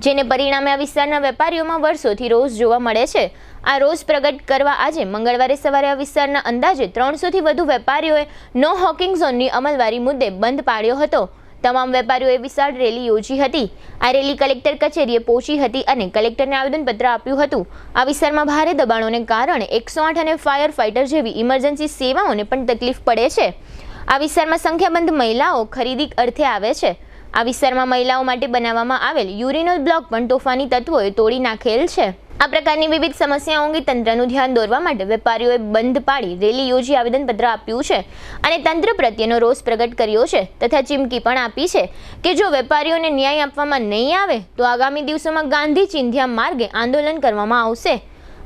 જેને પરિણામે આ વિસ્તારના વેપારીઓમાં વર્ષોથી રોષ જોવા મળે છે. આ રોષ પ્રગટ કરવા આજે મંગળવારે સવારે આ વિસ્તારના અંદાજે 300થી વધુ વેપારીઓએ નો હોકિંગ ઝોનની અમલવારી મુદ્દે બંધ પાડ્યો હતો. તમામ વેપારીઓએ વિશાળ રેલી યોજી હતી. આ રેલી કલેક્ટર કચેરીએ પહોંચી હતી અને કલેક્ટરને આવેદનપત્ર આપ્યું હતું. આ વિસ્તારમાં ભારે દબાણોને કારણે 108 અને ફાયર ફાઇટર જેવી ઇમરજન્સી સેવાઓને પણ તકલીફ પડે છે. આ વિસ્તારમાં સંખ્યાબંધ મહિલાઓ ખરીદી અર્થે આવે છે. આ વિસ્તારમાં મહિલાઓ માટે બનાવવામાં આવેલ યુરિનલ બ્લોક પણ તોફાની તત્વોએ તોડી નાખેલ છે. આ પ્રકારની વિવિધ સમસ્યાઓ અંગે તંત્રનું ધ્યાન દોરવા માટે વેપારીઓએ બંધ પાડી રેલી યોજી આવેદનપત્ર આપ્યું છે અને તંત્ર પ્રત્યેનો રોષ પ્રગટ કર્યો છે તથા ચીમકી પણ આપી છે કે જો વેપારીઓને ન્યાય આપવામાં નહીં આવે તો આગામી દિવસોમાં ગાંધી ચિંધ્યા માર્ગે આંદોલન કરવામાં આવશે.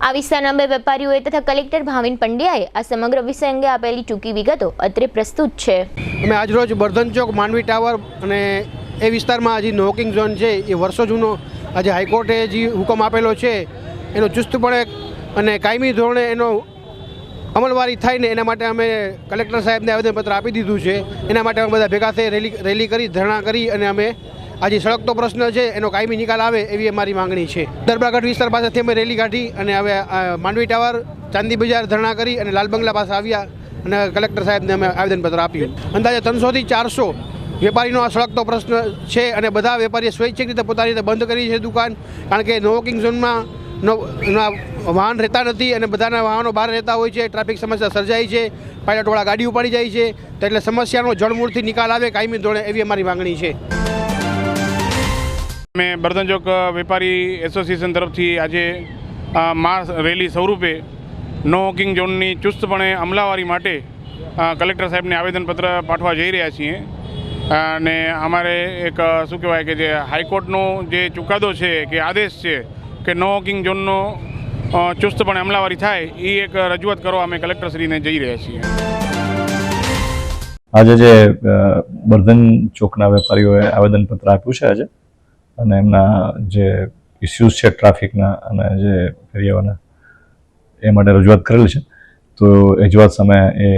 આ વિસ્તારના બે વેપારીઓએ તથા કલેક્ટર ભાવિન પંડ્યાએ આ સમગ્ર વિષય અંગે આપેલી ટૂંકી વિગતો અત્રે પ્રસ્તુત છે. અમે આજરોજ બર્ધનચોક, માંડવી ટાવર અને એ વિસ્તારમાં હજી નોકિંગ ઝોન છે એ વર્ષો જૂનો આજે હાઈકોર્ટે જે હુકમ આપેલો છે એનો ચુસ્તપણે અને કાયમી ધોરણે એનો અમલવારી થાય ને એના માટે અમે કલેક્ટર સાહેબને આવેદનપત્ર આપી દીધું છે. એના માટે અમે બધા ભેગા થઈ રેલી કરી, ધરણા કરી અને અમે આજે સળગતો પ્રશ્ન છે એનો કાયમી નિકાલ આવે એવી અમારી માંગણી છે. દરબારગઢ વિસ્તાર પાસેથી અમે રેલી કાઢી અને હવે માંડવી ટાવર, ચાંદી બજાર ધરણા કરી અને લાલ બંગલા પાસે આવ્યા અને કલેક્ટર સાહેબને અમે આવેદનપત્ર આપ્યું. અંદાજે 300થી 400 વેપારીનો આ સળગતો પ્રશ્ન છે અને બધા વેપારીએ સ્વૈચ્છિક રીતે પોતાની રીતે બંધ કરી છે દુકાન, કારણ કે નો વોકિંગ ઝોનમાં વાહન રહેતા નથી અને બધાના વાહનો બહાર રહેતા હોય છે. ટ્રાફિક સમસ્યા સર્જાય છે, પાયલટવાળા ગાડી ઉપાડી જાય છે. તો એટલે સમસ્યાનો જળમૂળથી નિકાલ આવે કાયમી ધોરણે એવી અમારી માંગણી છે. અમે બર્ધનચોક વેપારી એસોસિએશન તરફથી આજે માસ રેલી સ્વરૂપે નો વોકિંગ ઝોનની ચુસ્તપણે અમલાવારી માટે કલેક્ટર સાહેબને આવેદનપત્ર પાઠવા જઈ રહ્યા છીએ. અને અમારે એક શું કહેવાય કે જે હાઈકોર્ટનો જે ચુકાદો છે કે આદેશ છે કે નો વોકિંગ ઝોનનો ચુસ્તપણે અમલાવારી થાય એ એક રજૂઆત કરવા અમે કલેક્ટરશ્રીને જઈ રહ્યા છીએ. આજે જે બર્ધન ચોકના વેપારીઓએ આવેદનપત્ર આપ્યું છે આજે, અને એમના જે ઇસ્યુઝ છે ટ્રાફિકના અને જે ફેરિયાઓના એ માટે રજૂઆત કરેલી છે. તો રજૂઆત સમયે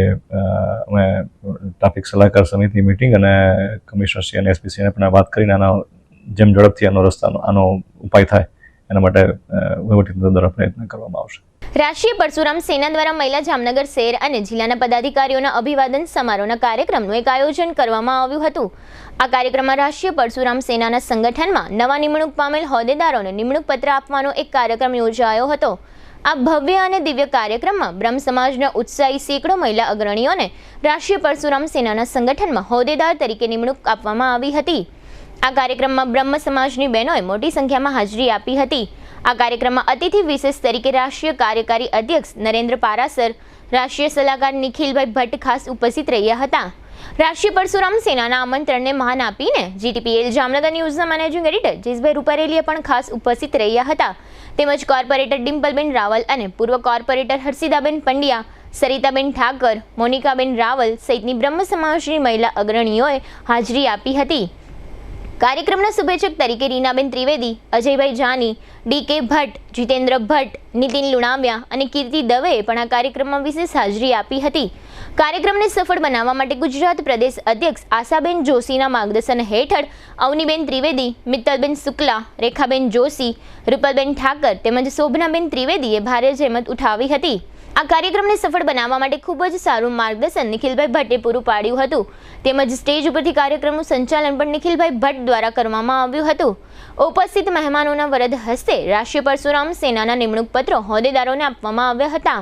અમે ટ્રાફિક સલાહકાર સમિતિ મિટિંગ અને કમિશનરશ્રી અને એસપીસીને પણ વાત કરીને આનો જેમ ઝડપથી આનો ઉપાય થાય એના માટે વહીવટીતંત્ર દ્વારા પ્રયત્ન કરવામાં આવશે. રાષ્ટ્રીય પરશુરામ સેના દ્વારા મહિલા જામનગર શહેર અને જિલ્લાના પદાધિકારીઓના અભિવાદન સમારોહના કાર્યક્રમનું એક આયોજન કરવામાં આવ્યું હતું. આ કાર્યક્રમમાં રાષ્ટ્રીય પરશુરામ સેનાના સંગઠનમાં નવા નિમણૂક પામેલ હોદ્દેદારોને નિમણૂક પત્ર આપવાનો એક કાર્યક્રમ યોજાયો હતો. આ ભવ્ય અને દિવ્ય કાર્યક્રમમાં બ્રહ્મ સમાજના ઉત્સાહી સેંકડો મહિલા અગ્રણીઓને રાષ્ટ્રીય પરશુરામ સેનાના સંગઠનમાં હોદ્દેદાર તરીકે નિમણૂક આપવામાં આવી હતી. આ કાર્યક્રમમાં બ્રહ્મ સમાજની બહેનોએ મોટી સંખ્યામાં હાજરી આપી હતી. આ કાર્યક્રમમાં અતિથિ વિશેષ તરીકે રાષ્ટ્રીય કાર્યકારી અધ્યક્ષ નરેન્દ્ર પારાસર, રાષ્ટ્રીય સલાહકાર નિખિલભાઈ ભટ્ટ ખાસ ઉપસ્થિત રહ્યા હતા. રાષ્ટ્રીય પરશુરામ સેનાના આમંત્રણને માન આપીને GTPL જામનગર ન્યૂઝના મેનેજિંગ એડિટર જયેશભાઈ રૂપારેલીયા પણ ખાસ ઉપસ્થિત રહ્યા હતા. તેમજ કોર્પોરેટર ડિમ્પલબેન રાવલ અને પૂર્વ કોર્પોરેટર હર્ષિદાબેન પંડ્યા, સરિતાબેન ઠાકર, મોનિકાબેન રાવલ સહિતની બ્રહ્મ સમાજની મહિલા અગ્રણીઓએ હાજરી આપી હતી. કાર્યક્રમના શુભેચ્છક તરીકે રીનાબેન ત્રિવેદી, અજયભાઈ જાની, DK ભટ્ટ, જીતેન્દ્ર ભટ્ટ, નીતિન લુણાવ્યા અને કીર્તિ દવેએ પણ આ કાર્યક્રમમાં વિશેષ હાજરી આપી હતી. કાર્યક્રમને સફળ બનાવવા માટે ગુજરાત પ્રદેશ અધ્યક્ષ આશાબેન જોશીના માર્ગદર્શન હેઠળ અવનીબેન ત્રિવેદી, મિત્તલબેન શુક્લા, રેખાબેન જોશી, રૂપલબેન ઠાકર તેમજ શોભનાબેન ત્રિવેદીએ ભારે જહેમત ઉઠાવી હતી. આ કાર્યક્રમને સફળ બનાવવા માટે ખૂબ જ સારું માર્ગદર્શન નિખિલભાઈ ભટ્ટે પૂરું પાડ્યું હતું. તેમજ સ્ટેજ ઉપરથી કાર્યક્રમનું સંચાલન પણ નિખિલભાઈ ભટ્ટ દ્વારા કરવામાં આવ્યું હતું. ઉપસ્થિત મહેમાનોના વરદ હસ્તે રાષ્ટ્રીય પરશુરામ સેનાના નિમણૂક પત્રો હોદ્દેદારોને આપવામાં આવ્યા હતા.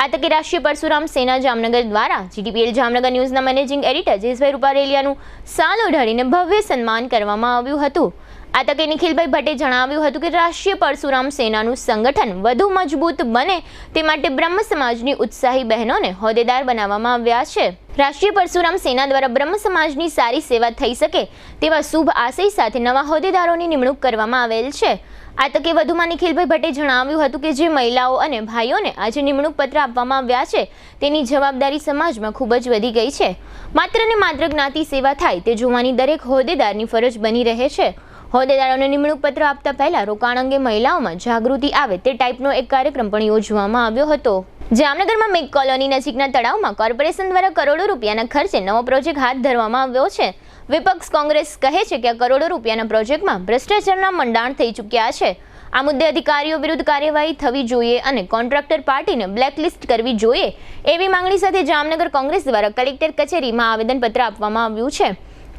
આ તકે રાષ્ટ્રીય પરશુરામ સેના જામનગર દ્વારા GTPL જામનગર ન્યૂઝના મેનેજિંગ એડિટર જયેશભાઈ રૂપારેલિયાનું શાલ ઓઢાડીને ભવ્ય સન્માન કરવામાં આવ્યું હતું. આ તકે નિખિલભાઈ ભટ્ટે જણાવ્યું હતું કે રાષ્ટ્રીય પરશુરામ સેનાનું સંગઠન વધુ મજબૂત બને તે માટે બ્રહ્મ સમાજની ઉત્સાહી બહેનોને હોદ્દેદાર બનાવવામાં આવ્યા છે. રાષ્ટ્રીય પરશુરામ સેના દ્વારા બ્રહ્મ સમાજની સારી સેવા થઈ શકે તેવા શુભ આશય સાથે નવા હોદ્દેદારોની નિમણૂક કરવામાં આવેલ છે. આ તકે વધુમાં નિખિલભાઈ ભટ્ટે જણાવ્યું હતું કે જે મહિલાઓ અને ભાઈઓને આજે નિમણૂક પત્ર આપવામાં આવ્યા છે તેની જવાબદારી સમાજમાં ખૂબ જ વધી ગઈ છે. માત્ર ને માત્ર જ્ઞાતિ સેવા થાય તે જોવાની દરેક હોદ્દેદારની ફરજ બની રહે છે. હોદ્દેદારોને નિમણૂક પત્ર આપતા પહેલા રોકાણ અંગે મહિલાઓમાં જાગૃતિ આવે તે ટાઈપનો એક કાર્યક્રમ પણ યોજવામાં આવ્યો હતો. જામનગરમાં મેઘ કોલોની નજીકના તળાવમાં કોર્પોરેશન દ્વારા કરોડો રૂપિયાના ખર્ચે નવો પ્રોજેક્ટ હાથ ધરવામાં આવ્યો છે. વિપક્ષ કોંગ્રેસ કહે છે કે આ કરોડો રૂપિયાના પ્રોજેક્ટમાં ભ્રષ્ટાચારના મંડાણ થઈ ચૂક્યા છે. આ મુદ્દે અધિકારીઓ વિરુદ્ધ કાર્યવાહી થવી જોઈએ અને કોન્ટ્રાક્ટર પાર્ટીને બ્લેકલિસ્ટ કરવી જોઈએ એવી માંગણી સાથે જામનગર કોંગ્રેસ દ્વારા કલેક્ટર કચેરીમાં આવેદનપત્ર આપવામાં આવ્યું છે.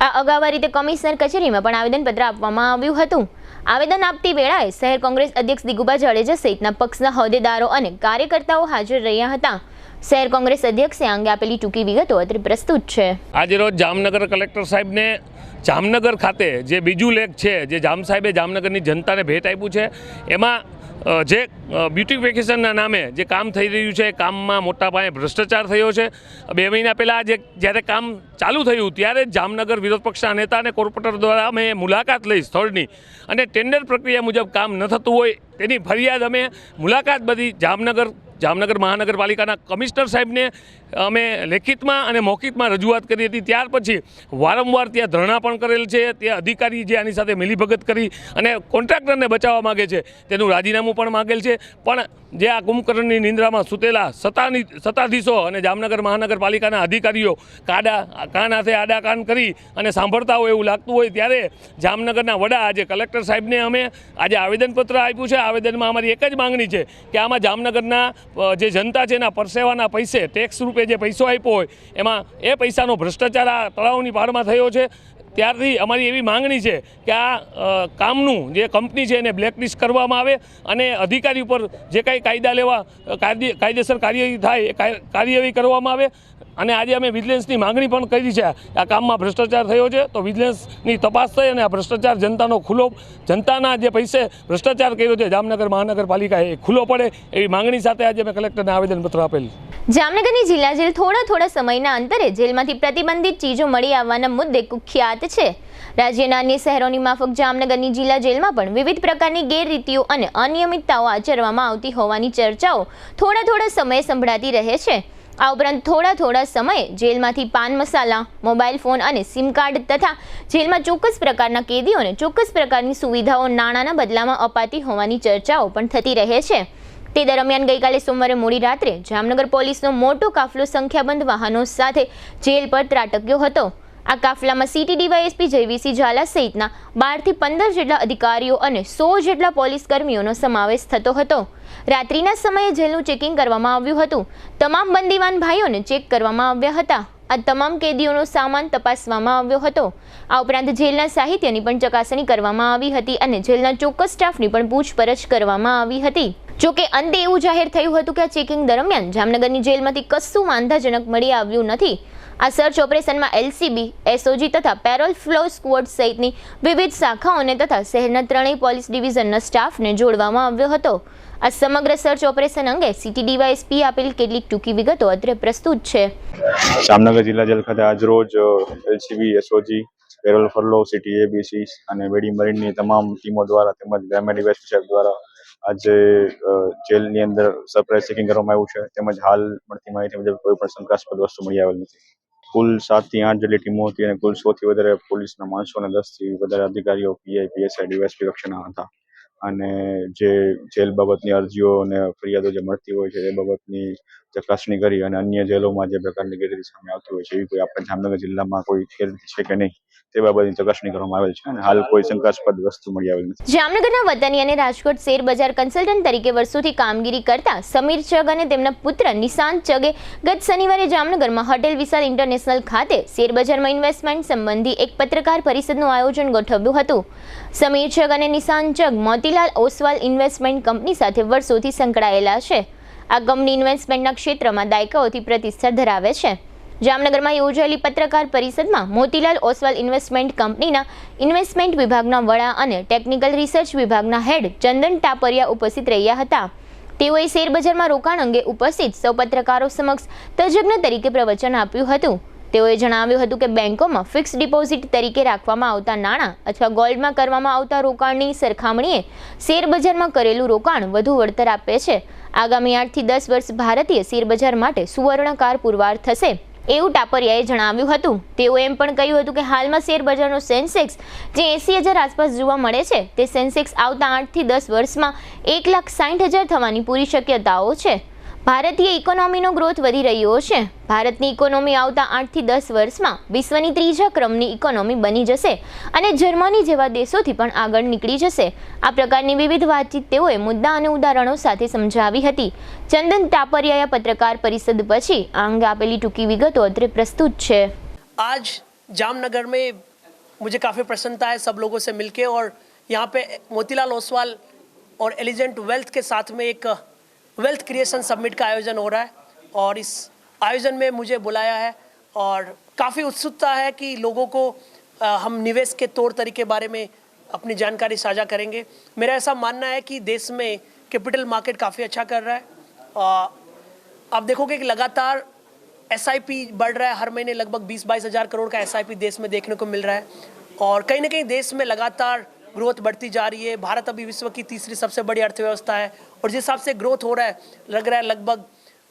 આ અગાઉ રીતે કમિશનર કચેરીમાં પણ આવેદનપત્ર આપવામાં આવ્યું હતું. આવેદન આપતી વેળાએ શહેર કોંગ્રેસ અધ્યક્ષ દિગુબા જાડેજા સહિતના પક્ષના હોદ્દેદારો અને કાર્યકર્તાઓ હાજર રહ્યા હતા. શહેર કોંગ્રેસ અધ્યક્ષે અંગે આપેલી ટૂંકી વિગતો અત્રે પ્રસ્તુત છે. આજે રોજ જામનગર કલેક્ટર સાહેબને જામનગર ખાતે જે બીજું લેખ છે જે જામ સાહેબે જામનગરની જનતાને ભેટ આપ્યું છે એમાં જે બ્યુટિફિકેશનના નામે જે કામ થઈ રહ્યું છે કામમાં મોટા પાયે ભ્રષ્ટાચાર થયો છે. 2 મહિના પહેલાં જ્યારે કામ ચાલુ થયું ત્યારે જ જામનગર વિરોધ પક્ષના નેતા અને કોર્પોરેટર દ્વારા અમે મુલાકાત લઈ સ્થળની અને ટેન્ડર પ્રક્રિયા મુજબ કામ ન થતું હોય તેની ફરિયાદ અમે મુલાકાત બધી જામનગર મહાનગરપાલિકાના કમિશનર સાહેબને અમે લેખિતમાં અને મૌખિકમાં રજૂઆત કરી હતી. ત્યાર પછી વારંવાર ત્યાં ધરણા પણ કરેલ છે. ત્યાં અધિકારી જે આની સાથે મિલીભગત કરી અને કોન્ટ્રાક્ટરને બચાવવા માગે છે તેનું રાજીનામું પણ માગેલ છે. પણ જે આ કુંભકર્ણની નિંદ્રામાં સૂતેલા સત્તાધીશો અને જામનગર મહાનગરપાલિકાના અધિકારીઓ કાન હાથે આડા કાન કરી અને સાંભળતા હોય એવું લાગતું હોય ત્યારે જામનગરના વડા આજે કલેક્ટર સાહેબને અમે આજે આવેદનપત્ર આપ્યું છે. આવેદનમાં અમારી એક જ માંગણી છે કે આમાં જામનગરના જે જનતા છે એના પરસેવાના પૈસે ટેક્સ રૂપે જે પૈસો આપ્યો હોય એમાં એ પૈસાનો ભ્રષ્ટાચાર આ તળાવની પાળમાં થયો છે. ત્યારથી અમારી એવી માંગણી છે કે આ કામનું જે કંપની છે એને બ્લેકલિસ્ટ કરવામાં આવે અને અધિકારી ઉપર જે કાંઈ કાયદા લેવા કાયદેસર કાર્યવાહી થાય એ કાર્યવાહી કરવામાં આવે. અને આજે અમે વિજિલન્સની માંગણી પણ કરી છે. આ કામમાં ભ્રષ્ટાચાર થયો છે તો વિજિલન્સની તપાસ થઈ અને આ ભ્રષ્ટાચાર જનતાના જે પૈસે ભ્રષ્ટાચાર કર્યો છે જામનગર મહાનગરપાલિકાએ ખુલ્લો પડે એવી માંગણી સાથે આજે અમે કલેક્ટરને આવેદનપત્ર આપેલ. જામનગરની જિલ્લા જેલ થોડા સમયના અંતરે જેલમાંથી પ્રતિબંધિત ચીજો મળી આવવાના મુદ્દે કુખ્યાત છે. રાજ્યના અન્ય શહેરોની માફક જામનગરની જિલ્લા જેલમાં પણ વિવિધ પ્રકારની ગેરરીતિઓ અને અનિયમિતતાઓ આચરવામાં આવતી હોવાની ચર્ચાઓ થોડા સમયે સંભળાતી રહે છે. આ ઉપરાંત થોડા સમયે જેલમાંથી પાન મસાલા, મોબાઈલ ફોન અને સિમ કાર્ડ તથા જેલમાં ચોક્કસ પ્રકારના કેદીઓને ચોક્કસ પ્રકારની સુવિધાઓ નાણાંના બદલામાં અપાતી હોવાની ચર્ચાઓ પણ થતી રહે છે. તે દરમિયાન ગઈકાલે સોમવારે મોડી રાત્રે જામનગર પોલીસનો મોટો કાફલો સંખ્યાબંધ વાહનો સાથે જેલ પર ત્રાટક્યો હતો. આ કાફલામાં સિટી ડીવાયએસપી જયવીસી ઝાલા સહિતના 12 થી 15 જેટલા અધિકારીઓ અને 100 જેટલા પોલીસ કર્મીઓનો સમાવેશ થતો હતો. રાત્રિના સમયે જેલનું ચેકિંગ કરવામાં આવ્યું હતું. તમામ બંદીવાન ભાઈઓને ચેક કરવામાં આવ્યા હતા. આ તમામ કેદીઓનો સામાન તપાસવામાં આવ્યો હતો. આ ઉપરાંત જેલના સાહિત્યની પણ ચકાસણી કરવામાં આવી હતી અને જેલના ચોક્કસ સ્ટાફની પણ પૂછપરછ કરવામાં આવી હતી. જોકે અંતે એવું જાહેર થયું હતું કે આ ચેકિંગ દરમિયાન જામનગરની જેલમાંથી કશું વાંધાજનક મળી આવ્યું નથી. આ સર્ચ ઓપરેશનમાં એલસીબી, એસઓજી તથા પેરોલ ફ્લો સ્ક્વોડ સહિતની વિવિધ શાખાઓને તથા શહેરના ત્રણેય પોલીસ ડિવિઝનના સ્ટાફને જોડવામાં આવ્યો હતો. આ સમગ્ર સર્ચ ઓપરેશન અંગે સિટી ડીવાયએસપી આપેલ કેટલીક ટૂંકી વિગતો અત્રે પ્રસ્તુત છે. જામનગર જિલ્લા જેલ ખાતે આજરોજ LCB, SOG, parole furlough, city ABC અને બેડી મરીનની તમામ ટીમો દ્વારા તેમજ ગ્રામ્ય ડીવાયએસપી સાહેબ દ્વારા આજે જેલની અંદર સરપ્રાઇઝ ચેકિંગ કરવામાં આવ્યું છે. તેમજ હાલ મળતી માહિતી મુજબ કોઈ પણ શંકાસ્પદ વસ્તુ મળી આવેલ નથી. કુલ 7 થી 8 જેટલી ટીમો હતી અને કુલ 100 થી વધારે પોલીસના માણસો અને 10 થી વધારે અધિકારીઓ પીઆઈ, પીએસઆઈ, ડીવાયએસપી કક્ષાના હતા. અને જે જેલ બાબતની અરજીઓ અને ફરિયાદો જે મળતી હોય છે એ બાબતની ચકાસણી કરી અને અન્ય જેલોમાં જે પ્રકારની ગેરરીતિ સામે આવતી હોય છે એવી કોઈ આપણે જામનગર જિલ્લામાં કોઈ ગેરરીતિ છે કે નહીં તે બાબતની ચકાસણી કરવામાં આવેલ છે અને હાલ કોઈ શંકાસ્પદ વસ્તુ મળી આવેલ નથી. જામનગરના વતની અને રાજકોટ શેર બજાર કન્સલ્ટન્ટ તરીકે વર્ષોથી કામગીરી કરતા સમીર ચગ અને તેમના પુત્ર નિશાંત ચગે ગત શનિવારે જામનગરમાં હોટેલ વિશાલ ઇન્ટરનેશનલ ખાતે શેર બજારમાં ઇન્વેસ્ટમેન્ટ સંબંધી એક પત્રકાર પરિષદનું આયોજન ગોઠવ્યું હતું. સમીર ચગ અને નિશાંત ચગ મોતીલાલ ઓસવાલ ઇન્વેસ્ટમેન્ટ કંપની સાથે વર્ષોથી સંકળાયેલા છે. આ કંપની ઇન્વેસ્ટમેન્ટના ક્ષેત્રમાં દાયકાઓથી પ્રતિષ્ઠા ધરાવે છે. જામનગરમાં યોજાયેલી પત્રકાર પરિષદમાં મોતીલાલ ઓસવાલ ઇન્વેસ્ટમેન્ટ કંપનીના ઇન્વેસ્ટમેન્ટ વિભાગના વડા અને ટેકનિકલ રિસર્ચ વિભાગના હેડ ચંદન ટાપરિયા ઉપસ્થિત રહ્યા હતા. તેઓએ શેરબજારમાં રોકાણ અંગે ઉપસ્થિત સૌ પત્રકારો સમક્ષ તજજ્ઞ તરીકે પ્રવચન આપ્યું હતું. તેઓએ જણાવ્યું હતું કે બેંકોમાં ફિક્સ ડિપોઝિટ તરીકે રાખવામાં આવતા નાણાં અથવા ગોલ્ડમાં કરવામાં આવતા રોકાણની સરખામણીએ શેરબજારમાં કરેલું રોકાણ વધુ વળતર આપે છે. આગામી 8 થી 10 વર્ષ ભારતીય શેરબજાર માટે સુવર્ણકાર પુરવાર થશે એવું ટાપરિયાએ જણાવ્યું હતું. તેઓએ એમ પણ કહ્યું હતું કે હાલમાં શેરબજારનો સેન્સેક્સ જે 80,000 આસપાસ જોવા મળે છે તે સેન્સેક્સ આવતા 8 થી 10 વર્ષમાં 1,60,000 થવાની પૂરી શક્યતાઓ છે. ભારતીય ઇકોનોમીનો ગ્રોથ વધી રહ્યો છે. ભારતની ઇકોનોમી આવતા 8 થી 10 વર્ષમાં વિશ્વની 3જા ક્રમની ઇકોનોમી બની જશે અને જર્મની જેવા દેશોથી પણ આગળ નીકળી જશે. આ પ્રકારની વિવિધ વાતચીત તેઓએ મુદ્દા અને ઉદાહરણો સાથે સમજાવી હતી. ચંદન ટાપરિયાએ પત્રકાર પરિષદ પછી આ અંગે આપેલી ટૂંકી વિગતો અત્રે પ્રસ્તુત છે. आज जामनगर में मुझे काफ़ी प्रसन्नता है सब लोगों से मिलके और यहाँ पे मोतीलाल ओसवाल और एलिजेंट वेल्थ के साथ में एक वेल्थ क्रिएशन समिट का आयोजन हो रहा है और इस आयोजन में मुझे बुलाया है और काफ़ी उत्सुकता है कि लोगों को हम निवेश के तौर तरीके बारे में अपनी जानकारी साझा करेंगे. मेरा ऐसा मानना है कि देश में कैपिटल मार्केट काफ़ी अच्छा कर रहा है. आप देखोगे कि लगातार SIP बढ़ रहा है. हर महीने लगभग 20-22 हज़ार करोड़ का SIP देश में देखने को मिल रहा है और कहीं ना कहीं देश में लगातार ग्रोथ बढ़ती जा रही है. भारत अभी विश्व की तीसरी सबसे बड़ी अर्थव्यवस्था है और जिस हिसाब से ग्रोथ हो रहा है लग रहा है लगभग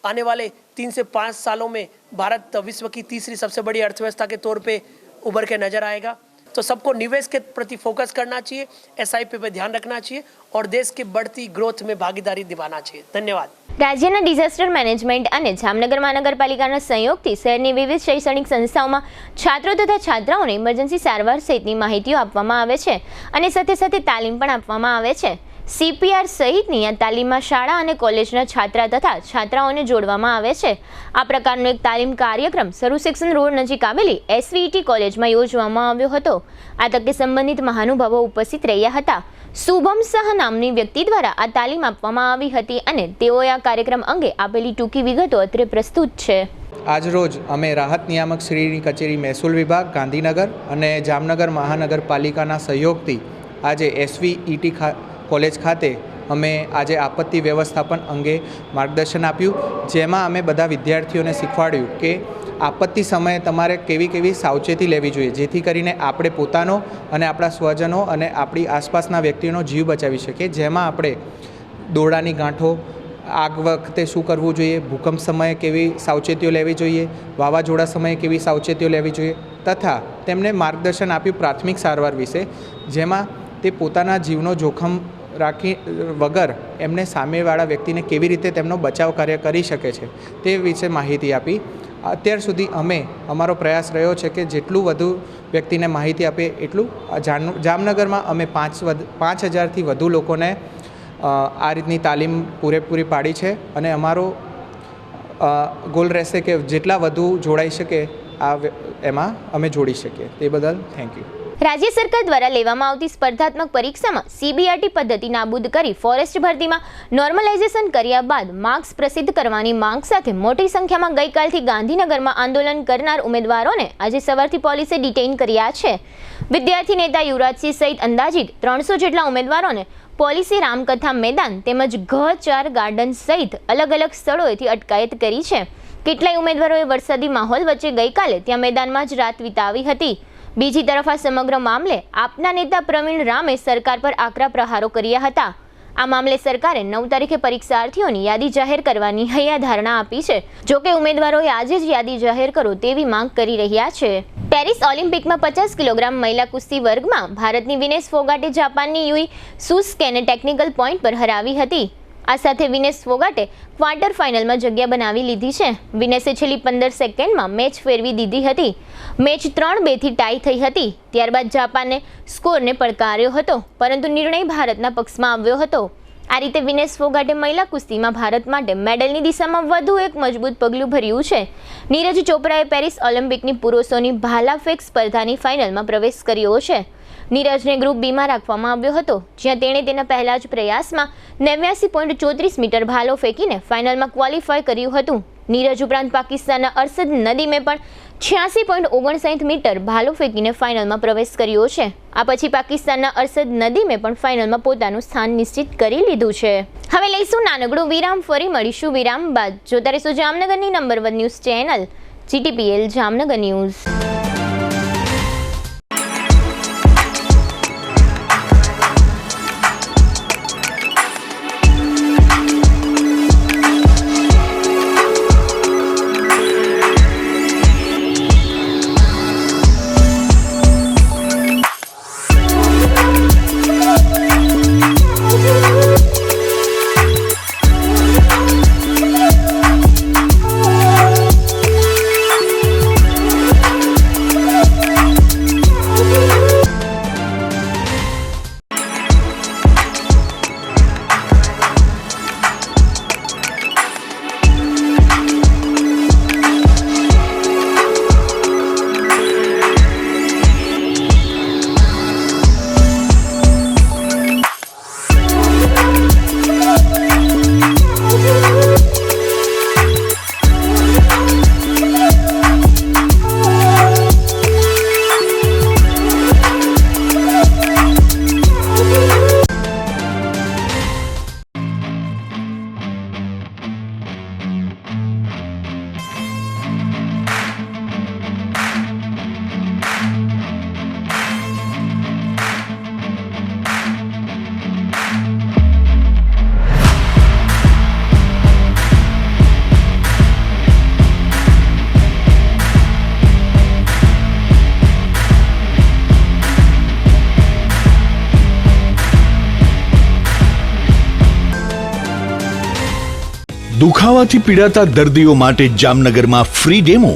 आने वाले 3 से 5 सालों में भारत विश्व की तीसरी सबसे बड़ी अर्थव्यवस्था के तौर पे उभर के नजर आएगा. तो सबको निवेश के प्रति फोकस करना चाहिए, SIP पे ध्यान रखना चाहिए और देश की बढ़ती ग्रोथ में भागीदारी निभाना चाहिए. धन्यवाद. રાજ્યના ડિઝાસ્ટર મેનેજમેન્ટ અને જામનગર મહાનગરપાલિકાના સહયોગથી શહેરની વિવિધ શૈક્ષણિક સંસ્થાઓમાં છાત્રો તથા છાત્રાઓને ઇમરજન્સી સારવાર સહિતની માહિતીઓ આપવામાં આવે છે અને સાથે સાથે તાલીમ પણ આપવામાં આવે છે. CPR સહિતની આ તાલીમમાં શાળા અને કોલેજના છાત્રા તથા છાત્રાઓને જોડવામાં આવે છે. આ પ્રકારનો એક તાલીમ કાર્યક્રમ સરૂ સેક્શન રોડ નજીક આવેલી SVET કોલેજમાં યોજવામાં આવ્યો હતો. આ તકે સંબંધિત મહાનુભાવો ઉપસ્થિત રહ્યા હતા. શુભમ શાહ નામની વ્યક્તિ દ્વારા આ તાલીમ આપવામાં આવી હતી અને તેઓએ આ કાર્યક્રમ અંગે આપેલી ટૂંકી વિગતો અત્રે પ્રસ્તુત છે. આજરોજ અમે રાહત નિયામક શ્રીની કચેરી મહેસૂલ વિભાગ ગાંધીનગર અને જામનગર મહાનગરપાલિકાના સહયોગથી આજે SVET કોલેજ ખાતે અમે આજે આપત્તિ વ્યવસ્થાપન અંગે માર્ગદર્શન આપ્યું, જેમાં અમે બધા વિદ્યાર્થીઓને શીખવાડ્યું કે આપત્તિ સમયે તમારે કેવી સાવચેતી લેવી જોઈએ જેથી કરીને આપણે પોતાનો અને આપણા સ્વજનો અને આપણી આસપાસના વ્યક્તિઓનો જીવ બચાવી શકીએ. જેમાં આપણે દોરડાની ગાંઠો, આગ વખતે શું કરવું જોઈએ, ભૂકંપ સમયે કેવી સાવચેતીઓ લેવી જોઈએ, વાવાઝોડા સમયે કેવી સાવચેતીઓ લેવી જોઈએ તથા તેમને માર્ગદર્શન આપ્યું પ્રાથમિક સારવાર વિશે, જેમાં તે પોતાના જીવનો જોખમ રાખી વગર એમને સામેવાળા વ્યક્તિને કેવી રીતે તેમનો બચાવ કાર્ય કરી શકે છે તે વિશે માહિતી આપી. અત્યાર સુધી અમારો પ્રયાસ રહ્યો છે કે જેટલું વધુ વ્યક્તિને માહિતી આપે એટલું. જામનગરમાં અમે 5,000થી વધુ લોકોને આ રીતની તાલીમ પૂરેપૂરી પાડી છે અને અમારો ગોલ રહેશે કે જેટલા વધુ જોડાઈ શકે એમાં અમે જોડી શકીએ. તે બદલ થેન્ક યુ. રાજ્ય સરકાર દ્વારા લેવામાં આવતી સ્પર્ધાત્મક પરીક્ષામાં CBRT પદ્ધતિ નાબૂદ કરી ફોરેસ્ટ ભરતીમાં નોર્મલાઇઝેશન કર્યા બાદ માર્ક્સ પ્રસિદ્ધ કરવાની માંગ સાથે મોટી સંખ્યામાં ગઈકાલથી ગાંધીનગરમાં આંદોલન કરનાર ઉમેદવારોને આજે સવારથી પોલીસે ડિટેઇન કર્યા છે. વિદ્યાર્થી નેતા યુવરાજસિંહ સહિત અંદાજિત 300 જેટલા ઉમેદવારોને પોલીસે રામકથા મેદાન તેમજ ઘ4 ગાર્ડન સહિત અલગ અલગ સ્થળોએથી અટકાયત કરી છે. કેટલાય ઉમેદવારોએ વરસાદી માહોલ વચ્ચે ગઈકાલે ત્યાં મેદાનમાં જ રાત વિતાવી હતી. બીજી તરફ આ સમગ્ર મામલે આપના નેતા પ્રવીણ રામે સરકાર પર આકરા પ્રહારો કર્યા હતા. આ મામલે સરકારે 9 તારીખે પરીક્ષાર્થીઓની યાદી જાહેર કરવાની હૈયાધારણા આપી છે. જોકે ઉમેદવારોએ આજે જ યાદી જાહેર કરો તેવી માંગ કરી રહ્યા છે. પેરિસ ઓલિમ્પિકમાં 50 કિલોગ્રામ મહિલા કુસ્તી વર્ગમાં ભારતની વિનેશ ફોગાટે જાપાનની યુઈ સુસકેને ટેકનિકલ પોઈન્ટ પર હરાવી હતી. આ સાથે વિનેશ ફોગાટે ક્વાર્ટર ફાઇનલમાં જગ્યા બનાવી લીધી છે. વિનેશે છેલ્લી 15 સેકન્ડમાં મેચ ફેરવી દીધી હતી. મેચ 3-2થી ટાઈ થઈ હતી. ત્યારબાદ જાપાને સ્કોરને પડકાર્યો હતો, પરંતુ નિર્ણય ભારતના પક્ષમાં આવ્યો હતો. આ રીતે વિનેશ ફોગાટે મહિલા કુસ્તીમાં ભારત માટે મેડલની દિશામાં વધુ એક મજબૂત પગલું ભર્યું છે. નીરજ ચોપરાએ પેરિસ ઓલિમ્પિકની પુરુષોની ભાલા ફેંક સ્પર્ધાની ફાઇનલમાં પ્રવેશ કર્યો છે. નીરજને ગ્રુપ બીમાં રાખવામાં આવ્યો હતો, જ્યાં તેણે તેના પહેલા જ પ્રયાસમાં 89.34 મીટર ભાલો ફેંકીને ફાઇનલમાં ક્વોલિફાય કર્યું હતું. નીરજ ઉપરાંત પાકિસ્તાનના અરશદ નદીમે પણ 86.59 મીટર ભાલો ફેંકીને ફાઇનલમાં પ્રવેશ કર્યો છે. આ પછી પાકિસ્તાનના અરશદ નદીમે પણ ફાઇનલમાં પોતાનું સ્થાન નિશ્ચિત કરી લીધું છે. હવે લઈશું નાનકડું વિરામ, ફરી મળીશું વિરામ બાદ. જોતા રહેશો જામનગરની number 1 news channel GTPL Jamnagar news. દુખાવાથી પીડાતા દર્દીઓ માટે જામનગરમાં free demo.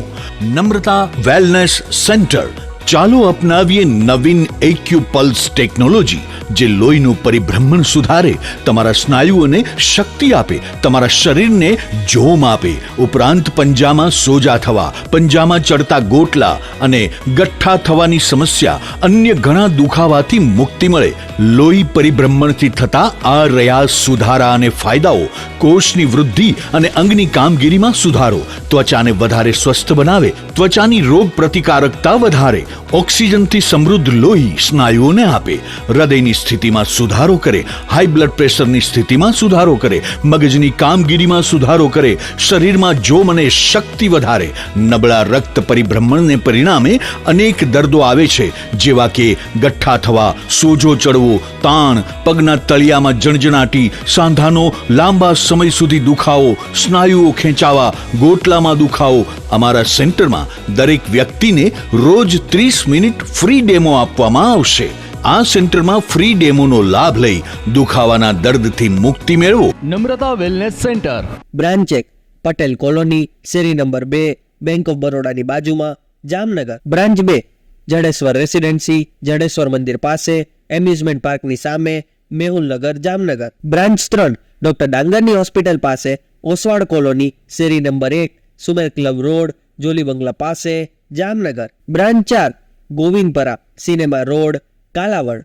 Namrata wellness centre. ચાલો અપનાવીએ નવીન એક્યુપલ્સ ટેકનોલોજી, જે લોહીનું પરિભ્રમણ સુધારે, તમારા સ્નાયુઓને શક્તિ આપે, તમારા શરીરને જોમ આપે. ઉપરાંત પંજામાં સોજા થવા, પંજામાં ચડતા ગોટલા અને ગઠ્ઠા થવાની સમસ્યા, અન્ય ઘણા દુખાવાથી મુક્તિ મળે. લોહી પરિભ્રમણથી થતા આ રહ્યા સુધારા અને ફાયદાઓ. કોષની વૃદ્ધિ અને અંગની કામગીરીમાં સુધારો, ત્વચાને વધારે સ્વસ્થ બનાવે, ત્વચાની રોગ પ્રતિકારકતા વધારે, ઓક્સિજનથી સમૃદ્ધ લોહી સ્નાયુઓને આપે, હૃદયની સ્થિતિમાં સુધારો કરે, હાઈ બ્લડ પ્રેશરની સ્થિતિમાં સુધારો કરે, મગજની કામગીરીમાં સુધારો કરે, શરીરમાં જોમ અને શક્તિ વધારે. નબળા રક્ત પરિભ્રમણને પરિણામે અનેક દર્દો આવે છે, જેવા કે ગઠ્ઠા થવા, સોજો ચડવો, તાણ, પગના તળિયામાં જણજણાટી, સાંધાનો લાંબા સમય સુધી દુખાવો, સ્નાયુઓ ખેંચાવા, ગોટલામાં દુખાવો. અમારા સેન્ટરમાં દરેક વ્યક્તિને રોજ 30 મિનિટ ફ્રી ડેમો આપવામાં આવશે. આ સેન્ટરમાં ફ્રી ડેમોનો લાભ લઈ દુખાવાના દર્દથી મુક્તિ મેળવો. Namrata wellness centre, branch 1 Patel colony, શેરી નંબર 2, બેંક ઓફ બરોડાની બાજુમાં, જામનગર. બ્રાન્ચ 2 જડેશ્વર રેસિડેન્સી, જડેશ્વર મંદિર પાસે, એમ્યુઝમેન્ટ પાર્કની સામે, મેહુલનગર, જામનગર. બ્રાન્ચ 3 ડોક્ટર ડાંગરની હોસ્પિટલ પાસે, ઓસવાડ કોલોની, શેરી number 1, Sumer club road, Jolly બંગલા પાસે, Jamnagar. Branch 4 Govindpara, cinema road, Kalavad.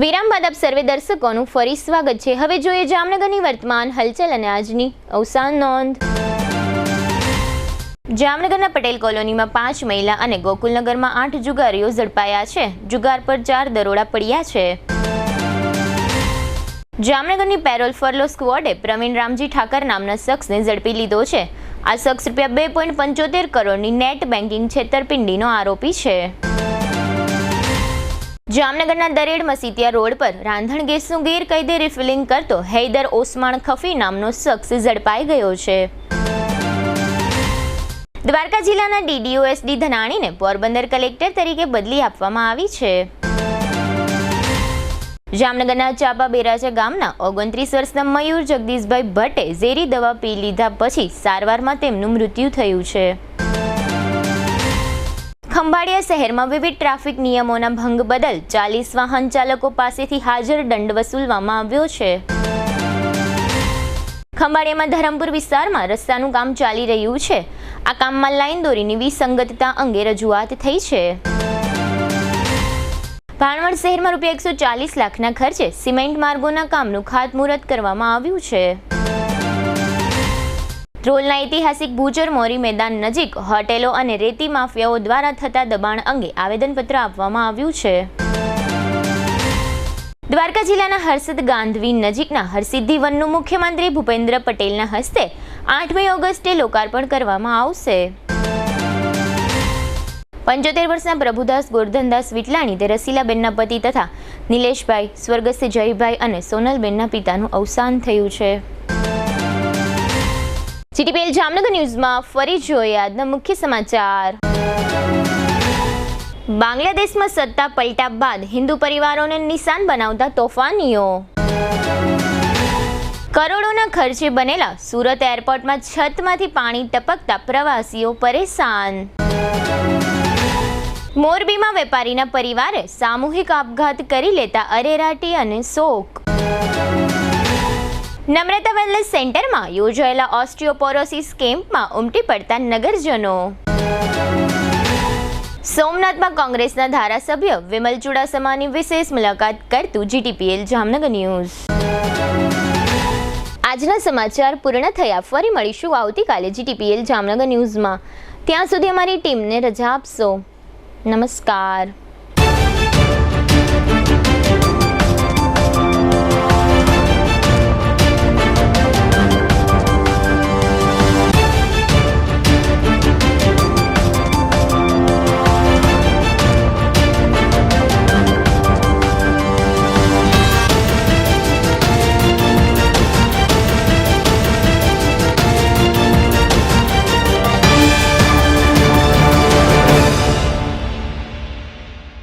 વિરામ બાદ આપ સર્વે દર્શકોનું ફરી સ્વાગત છે. હવે જોઈએ જામનગરની વર્તમાન હલચલ અને આજની અવસાન નોંધ. જામનગરના પટેલ કોલોનીમાં 5 મહિલા અને ગોકુલનગરમાં 8 જુગારીઓ ઝડપાયા છે. જુગાર પર 4 દરોડા પડ્યા છે. જામનગરની પેરોલ ફરલો સ્ક્વોડે પ્રવીણ રામજી ઠાકર નામના શખ્સને ઝડપી લીધો છે. આ શખ્સ ₹2.75 કરોડની નેટ બેન્કિંગ છેતરપિંડીનો આરોપી છે. જામનગરના દરેડ મસીતિયા રોડ પર રાંધણ ગેસનું ગેરકાયદે રિફિલિંગ કરતો હૈદર ઓસમાણ ખફી નામનો શખ્સ ઝડપાઈ ગયો છે. દ્વારકા જિલ્લાના DDO SD ધનાણીને પોરબંદર કલેક્ટર તરીકે બદલી આપવામાં આવી છે. જામનગરના ચાપા બેરાચા ગામના 29 વર્ષના મયુર જગદીશભાઈ ભટ્ટે ઝેરી દવા પી લીધા પછી સારવારમાં તેમનું મૃત્યુ થયું છે. ખંભાળિયા શહેરમાં વિવિધ ટ્રાફિક નિયમોના ભંગ બદલ 40 વાહન ચાલકો પાસેથી હાજર દંડ વસૂલવામાં આવ્યો છે. ખંભાળિયામાં ધરમપુર વિસ્તારમાં રસ્તાનું કામ ચાલી રહ્યું છે. આ કામમાં લાઈન દોરીની વિસંગતતા અંગે રજૂઆત થઈ છે. ભાણવડ શહેરમાં ₹140 લાખના ખર્ચે સિમેન્ટ માર્ગોના કામનું ખાતમુહૂર્ત કરવામાં આવ્યું છે. ધ્રોલના ઐતિહાસિક ભૂચર મોરી મેદાન નજીક હોટેલો અને રેતી માફિયાઓ દ્વારા થતા દબાણ અંગે આવેદનપત્ર આપવામાં આવ્યું છે. દ્વારકા જિલ્લાના હર્ષદ ગાંધવી નજીકના હરસિદ્ધિ વનનું મુખ્યમંત્રી ભૂપેન્દ્ર પટેલના હસ્તે 8મી ઓગસ્ટે લોકાર્પણ કરવામાં આવશે. 75 વર્ષના પ્રભુદાસ ગોરધનદાસ વિટલાણી તે રસીલાબેનના પતિ તથા નિલેશભાઈ સ્વર્ગસ્થ જયભાઈ અને સોનલબેનના પિતાનું અવસાન થયું છે. GTPL જામનગર ન્યૂઝમાં ફરી જોઈએ આજના મુખ્ય સમાચાર. બાંગ્લાદેશમાં સત્તા પલટા બાદ હિન્દુ પરિવારોને નિશાન બનાવતા તોફાનીઓ. કરોડોના ખર્ચે બનેલા સુરત એરપોર્ટમાં છતમાંથી પાણી ટપકતા પ્રવાસીઓ પરેશાન. મોરબીમાં વેપારીના પરિવારે સામૂહિક આપઘાત કરી લેતા અરેરાટી અને શોક. નમ્રતા વેલનેસ સેન્ટરમાં યોજાયેલા ઓસ્ટિયોપોરોસિસ કેમ્પમાં ઉમટી પડતા નગરજનો. સોમનાથમાં કોંગ્રેસના ધારાસભ્ય વિમલ ચુડાસમાની વિશેષ મુલાકાત કરતું GTPL જામનગર ન્યૂઝ. આજના સમાચાર પૂર્ણ થયા. ફરી મળીશું આવતીકાલે GTPL જામનગર ન્યૂઝમાં. ત્યાં સુધી અમારી ટીમને રજા આપશો. નમસ્કાર.